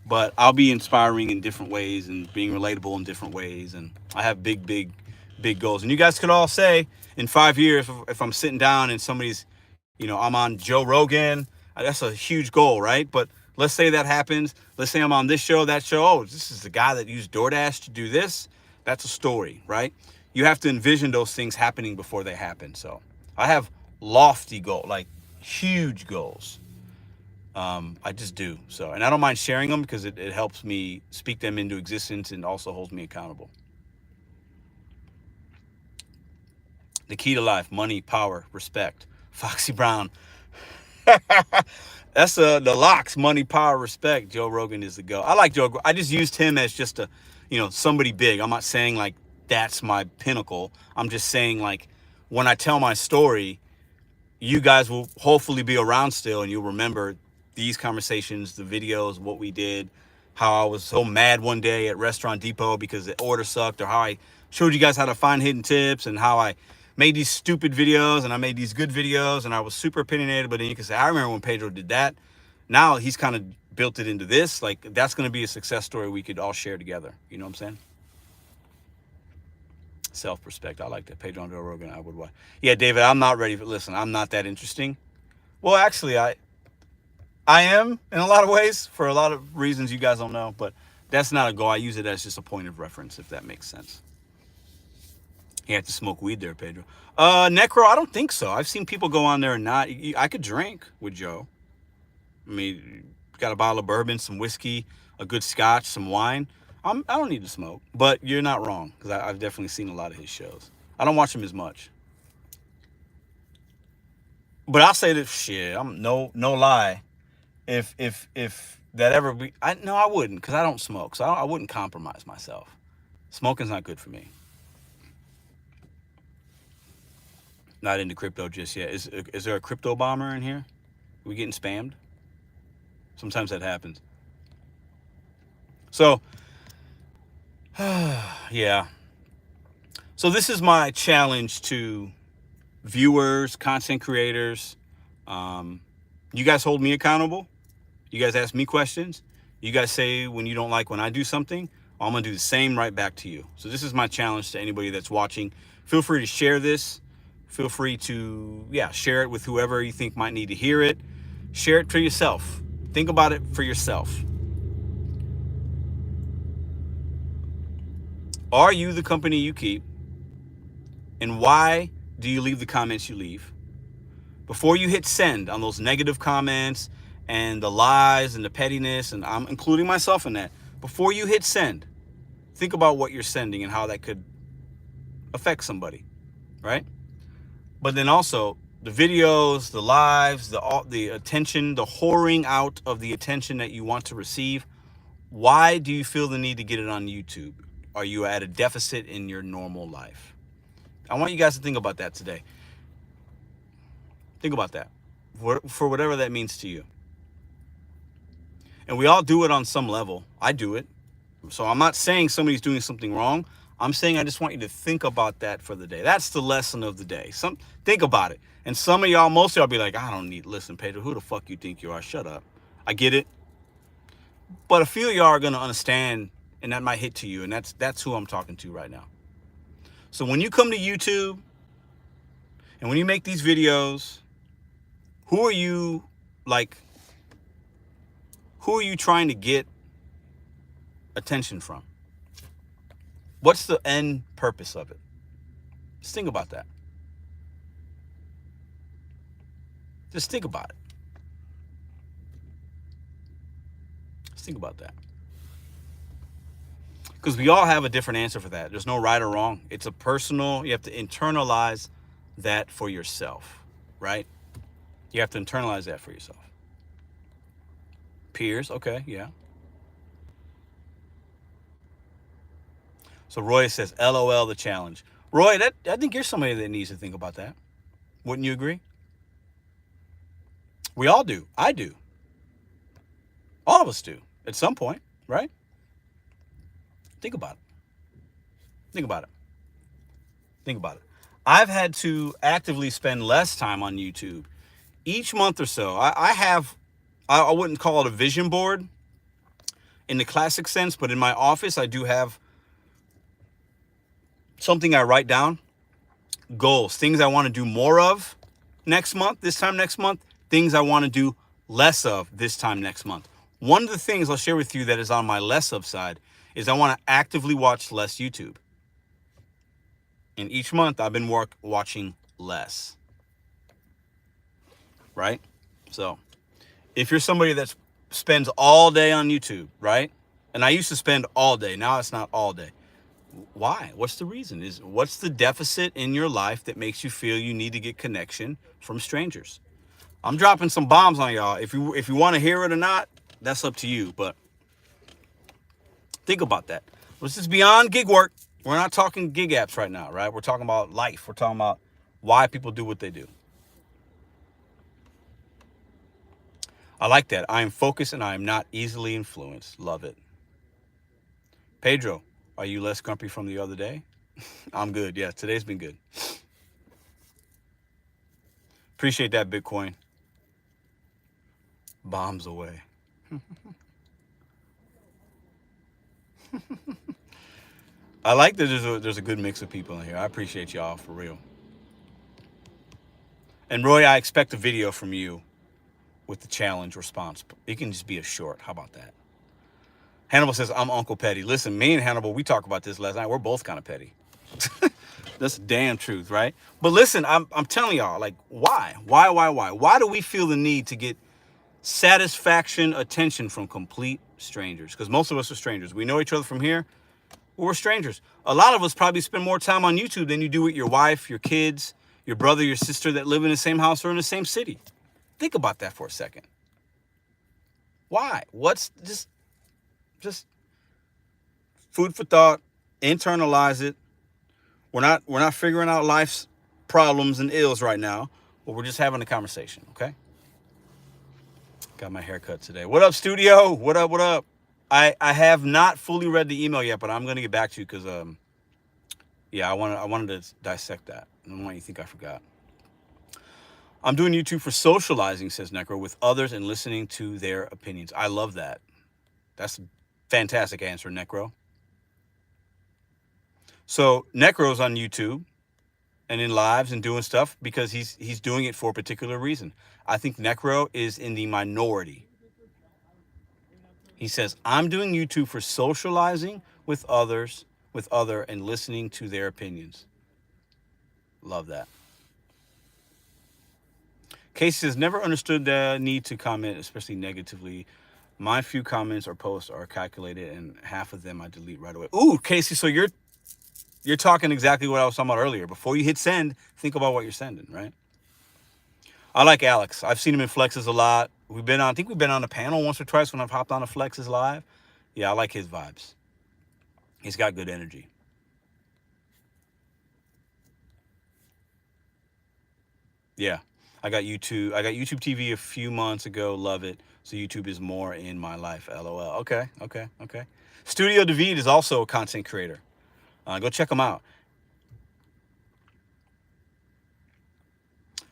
But I'll be inspiring in different ways and being relatable in different ways. And I have big, big, big goals. And you guys could all say in 5 years, if I'm sitting down and somebody's, I'm on Joe Rogan, that's a huge goal, right? But let's say that happens. Let's say I'm on this show, that show. Oh, this is the guy that used DoorDash to do this. That's a story, right? You have to envision those things happening before they happen. So I have lofty goals, like huge goals. I just do. So, and I don't mind sharing them because it helps me speak them into existence and also holds me accountable. The key to life: money, power, respect. Foxy Brown. That's the locks: money, power, respect. Joe Rogan is the go. I like Joe. I just used him as just somebody big. I'm not saying like that's my pinnacle. I'm just saying like when I tell my story, you guys will hopefully be around still and you'll remember these conversations, the videos, what we did, how I was so mad one day at Restaurant Depot because the order sucked, or how I showed you guys how to find hidden tips, and how I made these stupid videos and I made these good videos, and I was super opinionated. But then you can say, I remember when Pedro did that. Now he's kind of built it into this. Like, that's going to be a success story we could all share together. You know what I'm saying? Self-respect. I like that. Pedro and Joe Rogan, I would watch. Yeah, David, I'm not ready for, listen, I'm not that interesting. Well, actually, I am in a lot of ways, for a lot of reasons you guys don't know, but that's not a goal. I use it as just a point of reference, if that makes sense. You have to smoke weed there, Pedro. Necro, I don't think so. I've seen people go on there and not. I could drink with Joe. I mean, got a bottle of bourbon, some whiskey, a good scotch, some wine. I don't need to smoke, but you're not wrong, because I've definitely seen a lot of his shows. I don't watch him as much. But I'll say that shit, I'm no lie. If that ever be, I wouldn't, because I don't smoke, so I wouldn't compromise myself. Smoking's not good for me. Not into crypto just yet. Is there a crypto bomber in here? Are we getting spammed? Sometimes that happens. So, yeah. So this is my challenge to viewers, content creators. You guys hold me accountable. You guys ask me questions. You guys say when you don't like when I do something. I'm going to do the same right back to you. So this is my challenge to anybody that's watching. Feel free to share this. Feel free to, share it with whoever you think might need to hear it. Share it for yourself. Think about it for yourself. Are you the company you keep? And why do you leave the comments you leave? Before you hit send on those negative comments and the lies and the pettiness, and I'm including myself in that, before you hit send, think about what you're sending and how that could affect somebody, right? But then also the videos, the lives, the attention, the whoring out of the attention that you want to receive. Why do you feel the need to get it on YouTube? Are you at a deficit in your normal life? I want you guys to think about that today. Think about that for whatever that means to you. And we all do it on some level. I do it. So I'm not saying somebody's doing something wrong. I'm saying I just want you to think about that for the day. That's the lesson of the day. Think about it. And some of y'all, most of y'all be like, I don't need, listen, Pedro, who the fuck you think you are? Shut up. I get it. But a few of y'all are going to understand, and that might hit to you. And that's who I'm talking to right now. So when you come to YouTube and when you make these videos, who are you trying to get attention from? What's the end purpose of it? Just think about that. Just think about it. Just think about that. Because we all have a different answer for that. There's no right or wrong. It's a personal, you have to internalize that for yourself, right? You have to internalize that for yourself. Peers, okay, yeah. So Roy says, LOL the challenge. Roy, I think you're somebody that needs to think about that. Wouldn't you agree? We all do. I do. All of us do at some point, right? Think about it. Think about it. Think about it. I've had to actively spend less time on YouTube each month or so. I wouldn't call it a vision board in the classic sense, but in my office, I do have something I write down, goals, things I want to do more of this time next month, things I want to do less of this time next month. One of the things I'll share with you that is on my less of side is I want to actively watch less YouTube. And each month I've been watching less. Right? So if you're somebody that spends all day on YouTube, right? And I used to spend all day. Now it's not all day. Why? What's the reason? What's the deficit in your life that makes you feel you need to get connection from strangers? I'm dropping some bombs on y'all. If you want to hear it or not, that's up to you. But think about that. This is beyond gig work. We're not talking gig apps right now, right? We're talking about life. We're talking about why people do what they do. I like that. I am focused and I am not easily influenced. Love it. Pedro, are you less grumpy from the other day? I'm good. Yeah, today's been good. Appreciate that, Bitcoin. Bombs away. I like that there's a good mix of people in here. I appreciate y'all for real. And Roy, I expect a video from you with the challenge response. It can just be a short. How about that? Hannibal says, I'm Uncle Petty. Listen, me and Hannibal, we talked about this last night. We're both kind of petty. That's the damn truth, right? But listen, I'm telling y'all, like, why? Why do we feel the need to get satisfaction, attention from complete strangers? Because most of us are strangers. We know each other from here. We're strangers. A lot of us probably spend more time on YouTube than you do with your wife, your kids, your brother, your sister that live in the same house or in the same city. Think about that for a second. Why? What's just food for thought, internalize it. We're not figuring out life's problems and ills right now, but we're just having a conversation, okay? Got my haircut today. What up, studio? What up? I have not fully read the email yet, but I'm gonna get back to you because I wanted to dissect that. I don't want you to think I forgot. I'm doing YouTube for socializing, says Necro, with others and listening to their opinions. I love that. That's a fantastic answer, Necro. So Necro's on YouTube. and in lives and doing stuff because he's doing it for a particular reason. I think Necro is in the minority. He says, I'm doing YouTube for socializing with others, with other, and listening to their opinions. Love that. Casey says, never understood the need to comment, especially negatively. My few comments or posts are calculated, and half of them I delete right away. Ooh, Casey, so you're talking exactly what I was talking about earlier. Before you hit send, think about what you're sending, right? I like Alex. I've seen him in Flexes a lot. I think we've been on a panel once or twice when I've hopped on a Flexes live. Yeah, I like his vibes. He's got good energy. Yeah. I got YouTube TV a few months ago. Love it. So YouTube is more in my life. LOL. Okay. Studio David is also a content creator. Go check him out.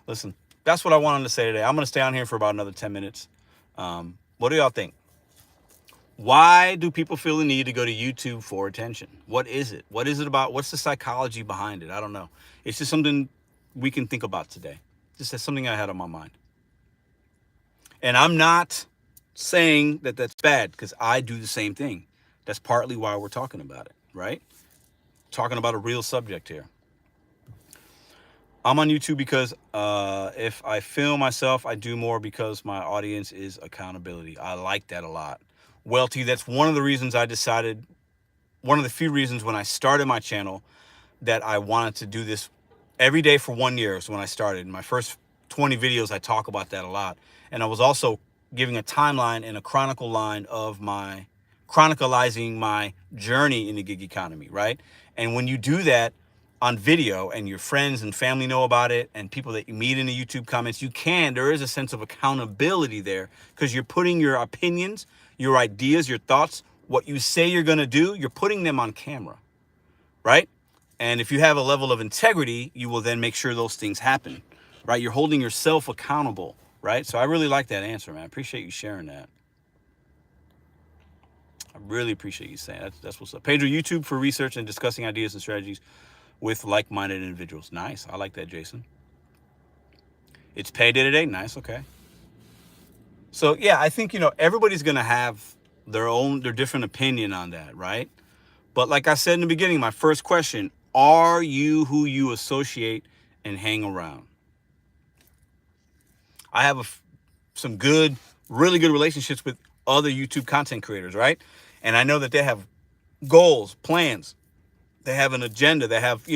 Listen, that's what I wanted to say today. I'm going to stay on here for about another 10 minutes. What do y'all think? Why do people feel the need to go to YouTube for attention? What is it? What is it about? What's the psychology behind it? I don't know. It's just something we can think about today. Just as something I had on my mind. And I'm not saying that that's bad because I do the same thing. That's partly why we're talking about it, right? Talking about a real subject here. I'm on YouTube because if I film myself, I do more because my audience is accountability. I like that a lot. Well, T, that's one of the reasons I decided, one of the few reasons when I started my channel that I wanted to do this every day for 1 year. So when I started, in my first 20 videos, I talk about that a lot. And I was also giving a timeline and a chronicle line of chronicalizing my journey in the gig economy, right? And when you do that on video and your friends and family know about it and people that you meet in the YouTube comments, there is a sense of accountability there because you're putting your opinions, your ideas, your thoughts, what you say you're going to do, you're putting them on camera, right? And if you have a level of integrity, you will then make sure those things happen, right? You're holding yourself accountable, right? So I really like that answer, man. I appreciate you sharing that. I really appreciate you saying that. That's what's up. Pedro, YouTube for research and discussing ideas and strategies with like-minded individuals. Nice. I like that, Jason. It's payday today. Nice. Okay. So yeah, I think, everybody's going to have their different opinion on that, right? But like I said in the beginning, my first question, are you who you associate and hang around? I have some really good relationships with other YouTube content creators, right? And I know that they have goals, plans. They have an agenda. They have,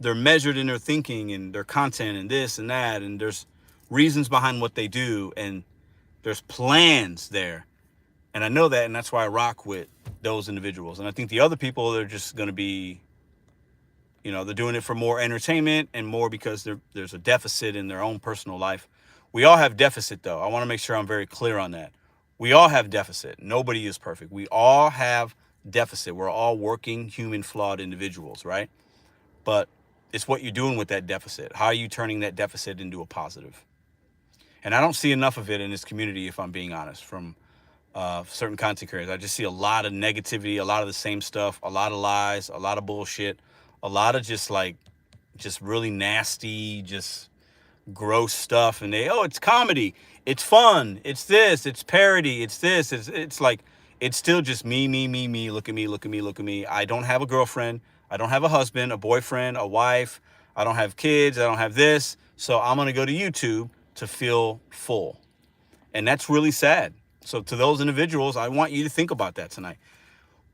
they're measured in their thinking and their content and this and that. And there's reasons behind what they do. And there's plans there. And I know that, and that's why I rock with those individuals. And I think the other people, they're just going to be, they're doing it for more entertainment and more because there's a deficit in their own personal life. We all have deficit, though. I want to make sure I'm very clear on that. We all have deficit. Nobody is perfect. We all have deficit. We're all working, human, flawed individuals, right? But it's what you're doing with that deficit. How are you turning that deficit into a positive? And I don't see enough of it in this community, if I'm being honest, from certain content creators. I just see a lot of negativity, a lot of the same stuff, a lot of lies, a lot of bullshit, a lot of just really nasty, just gross stuff. And it's comedy, it's fun, it's this, it's parody, it's this, it's like, it's still just me, look at me. I don't have a girlfriend, I don't have a husband, a boyfriend, a wife, I don't have kids, I don't have this, so I'm gonna go to YouTube to feel full. And that's really sad. So to those individuals, I want you to think about that tonight.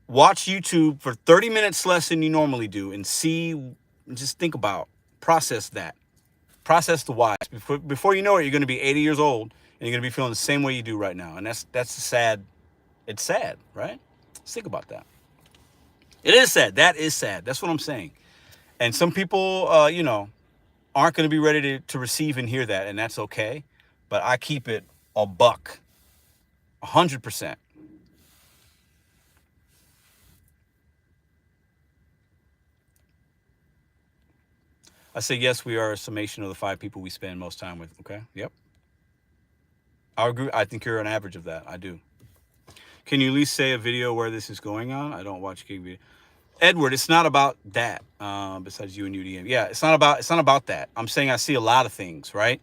Watch YouTube for 30 minutes less than you normally do and just think about, process that. Process the whys. Before you know it, you're going to be 80 years old and you're going to be feeling the same way you do right now. And that's sad. It's sad, right? Let's think about that. It is sad. That is sad. That's what I'm saying. And some people, aren't going to be ready to receive and hear that. And that's okay. But I keep it a buck. 100%. I say, yes, we are a summation of the 5 people we spend most time with. Okay. Yep. I agree. I think you're an average of that. I do. Can you at least say a video where this is going on? I don't watch gig video. Edward, it's not about that. Besides you and UDM, yeah, it's not about that. I'm saying I see a lot of things, right?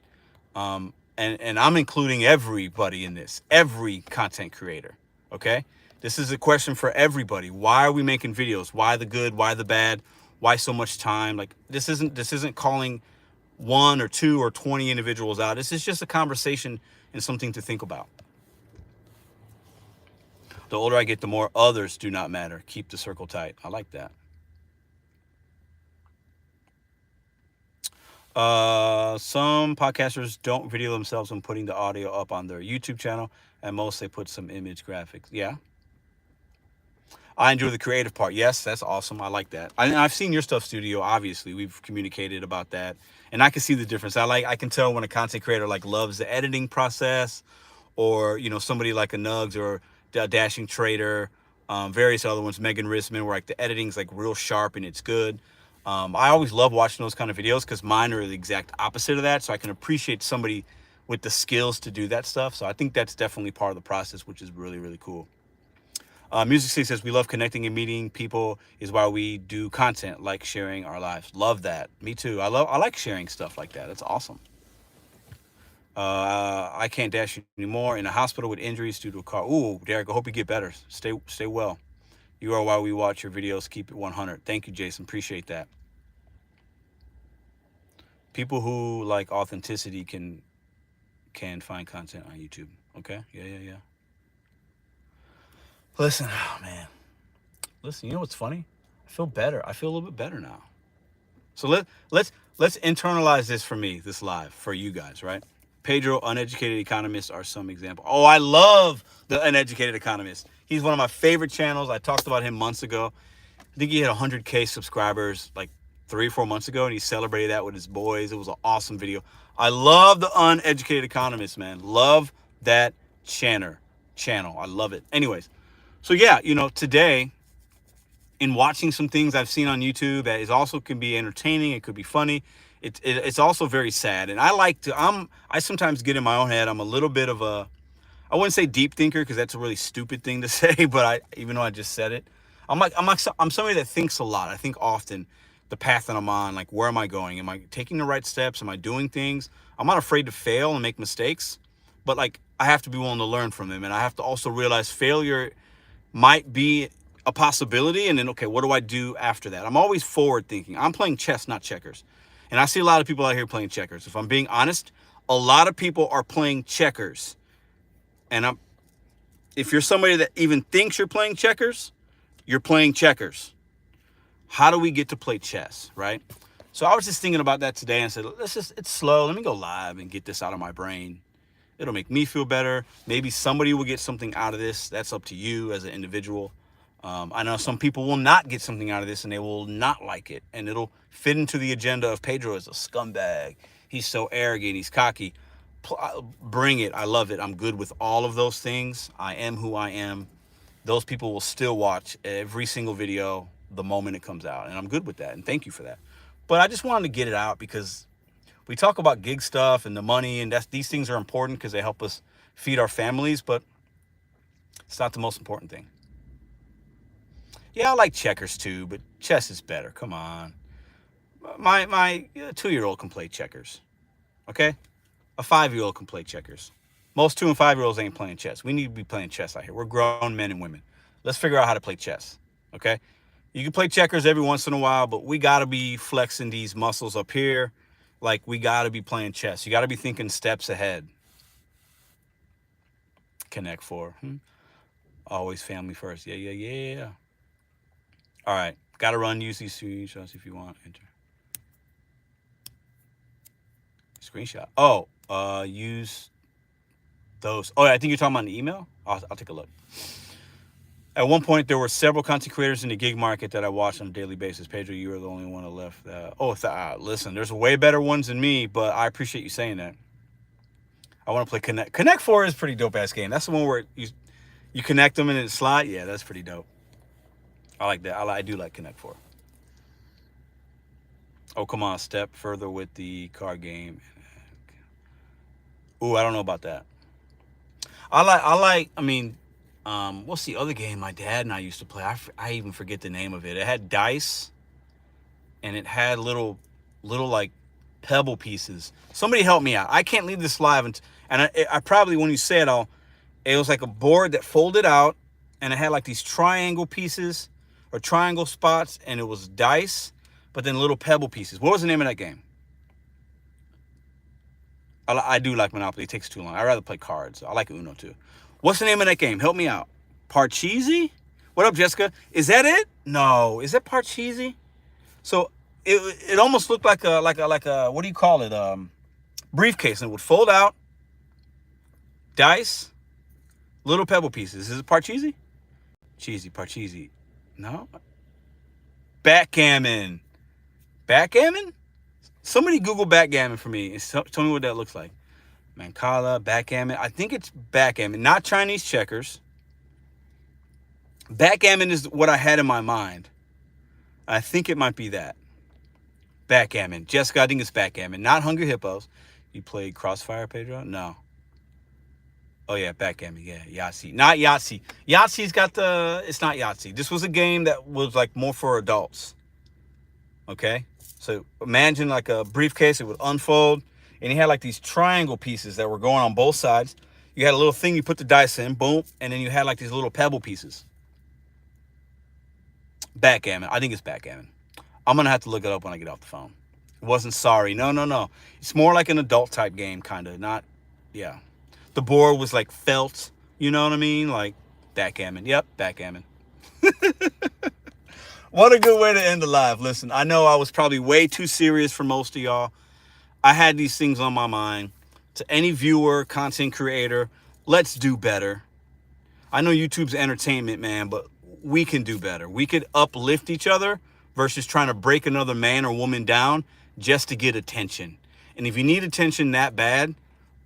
And I'm including everybody in this, every content creator. Okay, this is a question for everybody. Why are we making videos? Why the good? Why the bad? Why so much time? Like this isn't calling one or two or 20 individuals out. This is just a conversation and something to think about. The older I get, the more others do not matter. Keep the circle tight. I like that. Some podcasters don't video themselves when putting the audio up on their YouTube channel, and most they put some image graphics. Yeah, I enjoy the creative part. Yes, that's awesome. I like that. I've seen your stuff, Studio. Obviously, we've communicated about that, and I can see the difference. I can tell when a content creator like loves the editing process, or somebody like a Nugs or Dashing Trader, various other ones, Megan Risman, where like the editing's like real sharp and it's good. I always love watching those kind of videos because mine are the exact opposite of that. So I can appreciate somebody with the skills to do that stuff. So I think that's definitely part of the process, which is really, really cool. Music City says we love connecting and meeting people is why we do content, like sharing our lives. Love that. Me too. I like sharing stuff like that. It's awesome. I can't dash anymore. In a hospital with injuries due to a car. Ooh, Derek, I hope you get better. Stay well. You are why we watch your videos. Keep it 100. Thank you, Jason. Appreciate that. People who like authenticity can find content on YouTube. Okay. Yeah. Listen, oh man. Listen, you know what's funny? I feel better. I feel a little bit better now. So let's internalize this for me, this live, for you guys, right? Pedro, uneducated economists are some example. Oh, I love the uneducated economist. He's one of my favorite channels. I talked about him months ago. I think he had 100K subscribers like 3 or 4 months ago, and he celebrated that with his boys. It was an awesome video. I love the uneducated economist, man. Love that channel. I love it. Anyways, so yeah, today in watching some things I've seen on YouTube that is also can be entertaining. It could be funny. It's also very sad. And I sometimes get in my own head. I'm a little bit of I wouldn't say deep thinker because that's a really stupid thing to say, but even though I just said it, I'm somebody that thinks a lot. I think often the path that I'm on, like where am I going? Am I taking the right steps? Am I doing things? I'm not afraid to fail and make mistakes, but like I have to be willing to learn from them. And I have to also realize failure might be a possibility. And then, okay, what do I do after that? I'm always forward thinking. I'm playing chess, not checkers. And I see a lot of people out here playing checkers. If I'm being honest, a lot of people are playing checkers. And if you're somebody that even thinks you're playing checkers, you're playing checkers. How do we get to play chess, right? So I was just thinking about that today and said, it's slow. Let me go live and get this out of my brain. It'll make me feel better. Maybe somebody will get something out of this. That's up to you as an individual. I know some people will not get something out of this and they will not like it. And it'll fit into the agenda of Pedro as a scumbag. He's so arrogant. He's cocky. Bring it. I love it. I'm good with all of those things. I am who I am. Those people will still watch every single video the moment it comes out. And I'm good with that. And thank you for that. But I just wanted to get it out because we talk about gig stuff and the money, and these things are important because they help us feed our families, but it's not the most important thing. Yeah, I like checkers too, but chess is better. Come on. My 2-year-old can play checkers. Okay? A 5-year-old can play checkers. Most 2 and 5-year-olds ain't playing chess. We need to be playing chess out here. We're grown men and women. Let's figure out how to play chess. Okay? You can play checkers every once in a while, but we got to be flexing these muscles up here. Like, we got to be playing chess. You got to be thinking steps ahead. Connect 4. Always family first. Yeah. All right. Got to run. Use these screenshots if you want. Enter. Screenshot. Oh, use those. Oh, I think you're talking about the email. I'll take a look. At one point, there were several content creators in the gig market that I watched on a daily basis. Pedro, you were the only one that left. Listen, there's way better ones than me, but I appreciate you saying that. I want to play Connect. Connect 4 is a pretty dope ass game. That's the one where you connect them and it slide. Yeah, that's pretty dope. I like that. I do like Connect 4. Oh, come on, step further with the card game. Ooh, I don't know about that. I mean, What's the other game my dad and I used to play? I even forget the name of it. It had dice, and it had little like pebble pieces. Somebody help me out. I can't leave this live, and I probably, when you say it all, it was like a board that folded out, and it had like these triangle pieces or triangle spots, and it was dice, but then little pebble pieces. What was the name of that game? I do like Monopoly. It takes too long. I'd rather play cards. I like Uno too. What's the name of that game? Help me out. Parcheesi? What up, Jessica? Is that it? No. Is that Parcheesi? So it almost looked like a what do you call it? Briefcase, and it would fold out. Dice, little pebble pieces. Is it Parcheesi? Parcheesi. No. Backgammon. Backgammon? Somebody Google backgammon for me and tell me what that looks like. Mancala, backgammon. I think it's backgammon, not Chinese checkers. Backgammon is what I had in my mind. I think it might be that. Backgammon. Jessica, I think it's backgammon, not Hungry Hippos. You played Crossfire, Pedro? No. Oh, yeah, backgammon. Yeah, Yahtzee. Not Yahtzee. Yahtzee's got it's not Yahtzee. This was a game that was like more for adults. Okay? So imagine like a briefcase. It would unfold, and you had like these triangle pieces that were going on both sides. You had a little thing you put the dice in, boom, and then you had like these little pebble pieces. Backgammon. I think it's backgammon. I'm going to have to look it up when I get off the phone. It wasn't Sorry. No. It's more like an adult type game, kind of. Not, yeah. The board was like felt, you know what I mean? Like backgammon. Yep, backgammon. What a good way to end the live. Listen, I know I was probably way too serious for most of y'all. I had these things on my mind. To any viewer, content creator, let's do better. I know YouTube's entertainment, man, but we can do better. We could uplift each other versus trying to break another man or woman down just to get attention. And if you need attention that bad,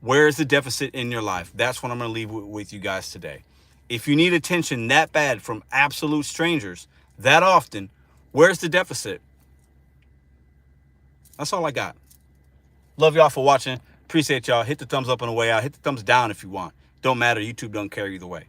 where is the deficit in your life? That's what I'm going to leave with you guys today. If you need attention that bad from absolute strangers that often, where's the deficit? That's all I got. Love y'all for watching. Appreciate y'all. Hit the thumbs up on the way out. Hit the thumbs down if you want. Don't matter. YouTube don't care either way.